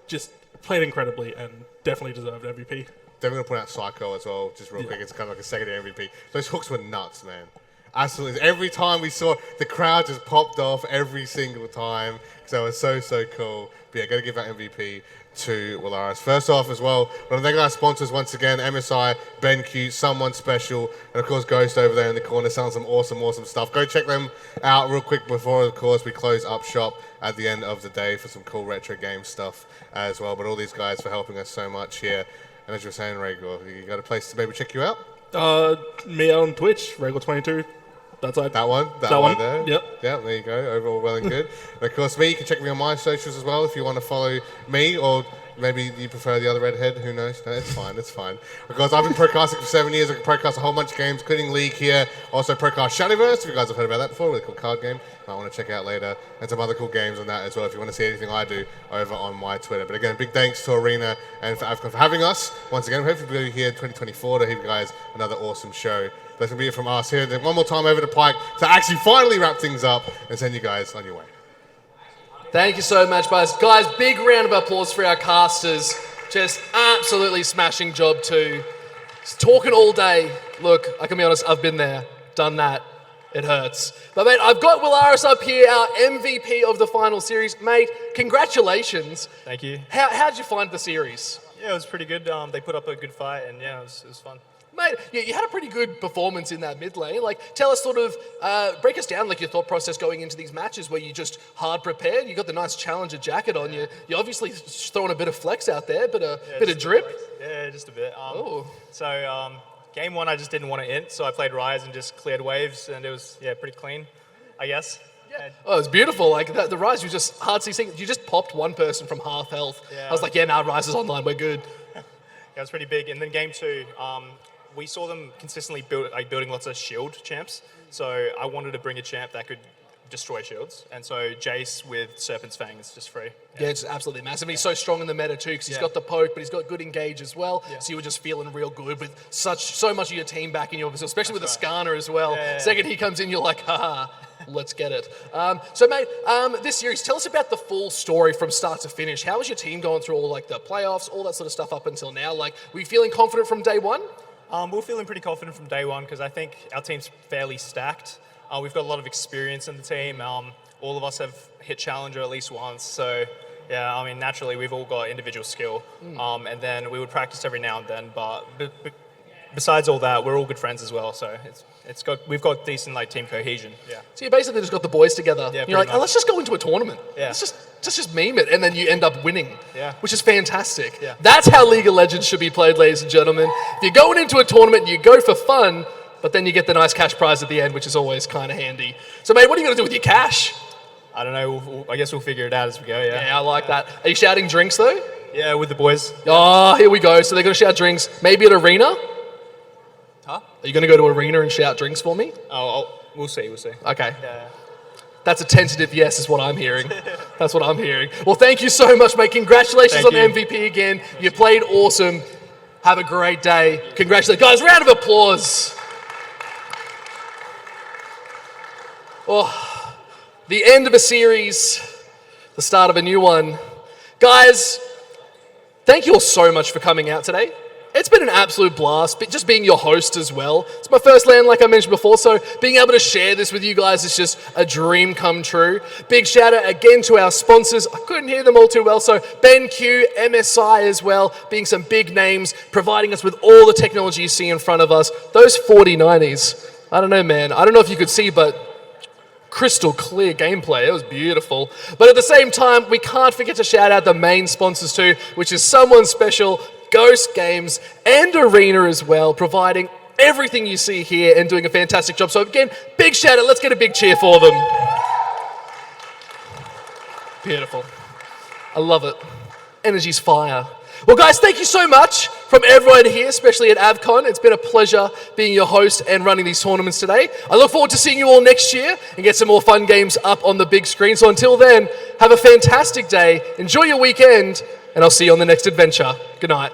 S2: Just played incredibly and definitely deserved MVP.
S4: Definitely going to put out Psycho as well, just real quick. It's kind of like a secondary MVP. Those hooks were nuts, man. Absolutely. Every time we saw, the crowd just popped off every single time. Because that was so cool. But yeah, got to give that MVP to Willaris. First off as well, I want to thank our sponsors once again, MSI, BenQ, Someone Special, and of course Ghost over there in the corner selling some awesome stuff. Go check them out real quick before, of course, we close up shop at the end of the day for some cool retro game stuff as well. But all these guys for helping us so much here. And as you were saying, Rhaegar, you got a place to maybe check you out?
S2: Me on Twitch, Rhaegar22. That one
S4: there.
S2: Yep.
S4: Yeah, there you go. Overall, well and good. And of course, me, you can check me on my socials as well if you want to follow me, or maybe you prefer the other redhead. Who knows? No, it's fine. Of course, I've been procasting for 7 years. I can procast a whole bunch of games, including League here. Also, procast Shadowverse. If you guys have heard about that before, really cool card game. I want to check out later, and some other cool games on that as well. If you want to see anything I do over on my Twitter. But again, big thanks to Arena and for Avcon for having us once again. Hopefully, we'll be here in 2024 to give you guys another awesome show. That's going to be it from us here. Then one more time over to Pike to actually finally wrap things up and send you guys on your way.
S1: Thank you so much, guys. Guys, big round of applause for our casters. Just absolutely smashing job too. Just talking all day. Look, I can be honest, I've been there, done that. It hurts. But mate, I've got Willaris up here, our MVP of the final series. Mate, congratulations.
S8: Thank you.
S1: How'd you find the series?
S8: Yeah, it was pretty good. They put up a good fight, and yeah, it was fun.
S1: Mate, you had a pretty good performance in that mid lane. Like, tell us break us down, like, your thought process going into these matches where you just hard prepared. You got the nice challenger jacket on you. You're obviously throwing a bit of flex out there, but a bit of drip.
S8: Yeah, just a bit. So, game 1, I just didn't want to int, so I played Rise and just cleared waves, and it was, pretty clean, I guess.
S1: Yeah. Oh, it was beautiful. Like, the Rise, you just hard seeing. You just popped one person from half health.
S8: Yeah.
S1: I was like, Rise is online. We're good.
S8: Yeah, it was pretty big. And then game 2, we saw them consistently building lots of shield champs. So I wanted to bring a champ that could destroy shields. And so Jace with Serpent's Fang is just free.
S1: Yeah, it's absolutely massive. He's so strong in the meta too, because he's got the poke, but he's got good engage as well. Yeah. So you were just feeling real good with so much of your team backing you, especially with the Skarner as well. Yeah. Second he comes in, you're like, haha, let's get it. So mate, this series, tell us about the full story from start to finish. How was your team going through all like the playoffs, all that sort of stuff up until now? Like, were you feeling confident from day one?
S8: We're feeling pretty confident from day one because I think our team's fairly stacked. We've got a lot of experience in the team. All of us have hit Challenger at least once. So, yeah, I mean, naturally, we've all got individual skill. And then we would practice every now and then. But besides all that, we're all good friends as well. So we've got decent like team cohesion. Yeah.
S1: So you basically just got the boys together. Yeah, you're like, oh, let's just go into a tournament.
S8: Yeah.
S1: Let's just meme it, and then you end up winning.
S8: Yeah.
S1: Which is fantastic.
S8: Yeah.
S1: That's how League of Legends should be played, ladies and gentlemen. If you're going into a tournament, you go for fun, but then you get the nice cash prize at the end, which is always kind of handy. So, mate, what are you going to do with your cash?
S8: I don't know. I guess we'll figure it out as we go, yeah.
S1: Yeah, I like that. Are you shouting drinks, though?
S8: Yeah, with the boys.
S1: Oh, here we go. So they're going to shout drinks, maybe at Arena? Are you going to go to Arena and shout drinks for me?
S8: We'll see.
S1: Okay.
S8: Yeah.
S1: That's a tentative yes is what I'm hearing. That's what I'm hearing. Well, thank you so much, mate. Congratulations
S8: Thank
S1: on
S8: you.
S1: MVP again. You played awesome. Have a great day. Congratulations. Guys, round of applause. Oh, the end of a series, the start of a new one. Guys, thank you all so much for coming out today. It's been an absolute blast, but just being your host as well. It's my first LAN, like I mentioned before, so being able to share this with you guys is just a dream come true. Big shout out again to our sponsors. I couldn't hear them all too well, so BenQ, MSI as well, being some big names, providing us with all the technology you see in front of us. Those 4090s, I don't know, man. I don't know if you could see, but crystal clear gameplay. It was beautiful. But at the same time, we can't forget to shout out the main sponsors too, which is someone special, Ghost Games and Arena as well, providing everything you see here and doing a fantastic job. So again, big shout out. Let's get a big cheer for them. Beautiful. I love it. Energy's fire. Well, guys, thank you so much from everyone here, especially at Avcon. It's been a pleasure being your host and running these tournaments today. I look forward to seeing you all next year and get some more fun games up on the big screen. So until then, have a fantastic day, enjoy your weekend, and I'll see you on the next adventure. Good night.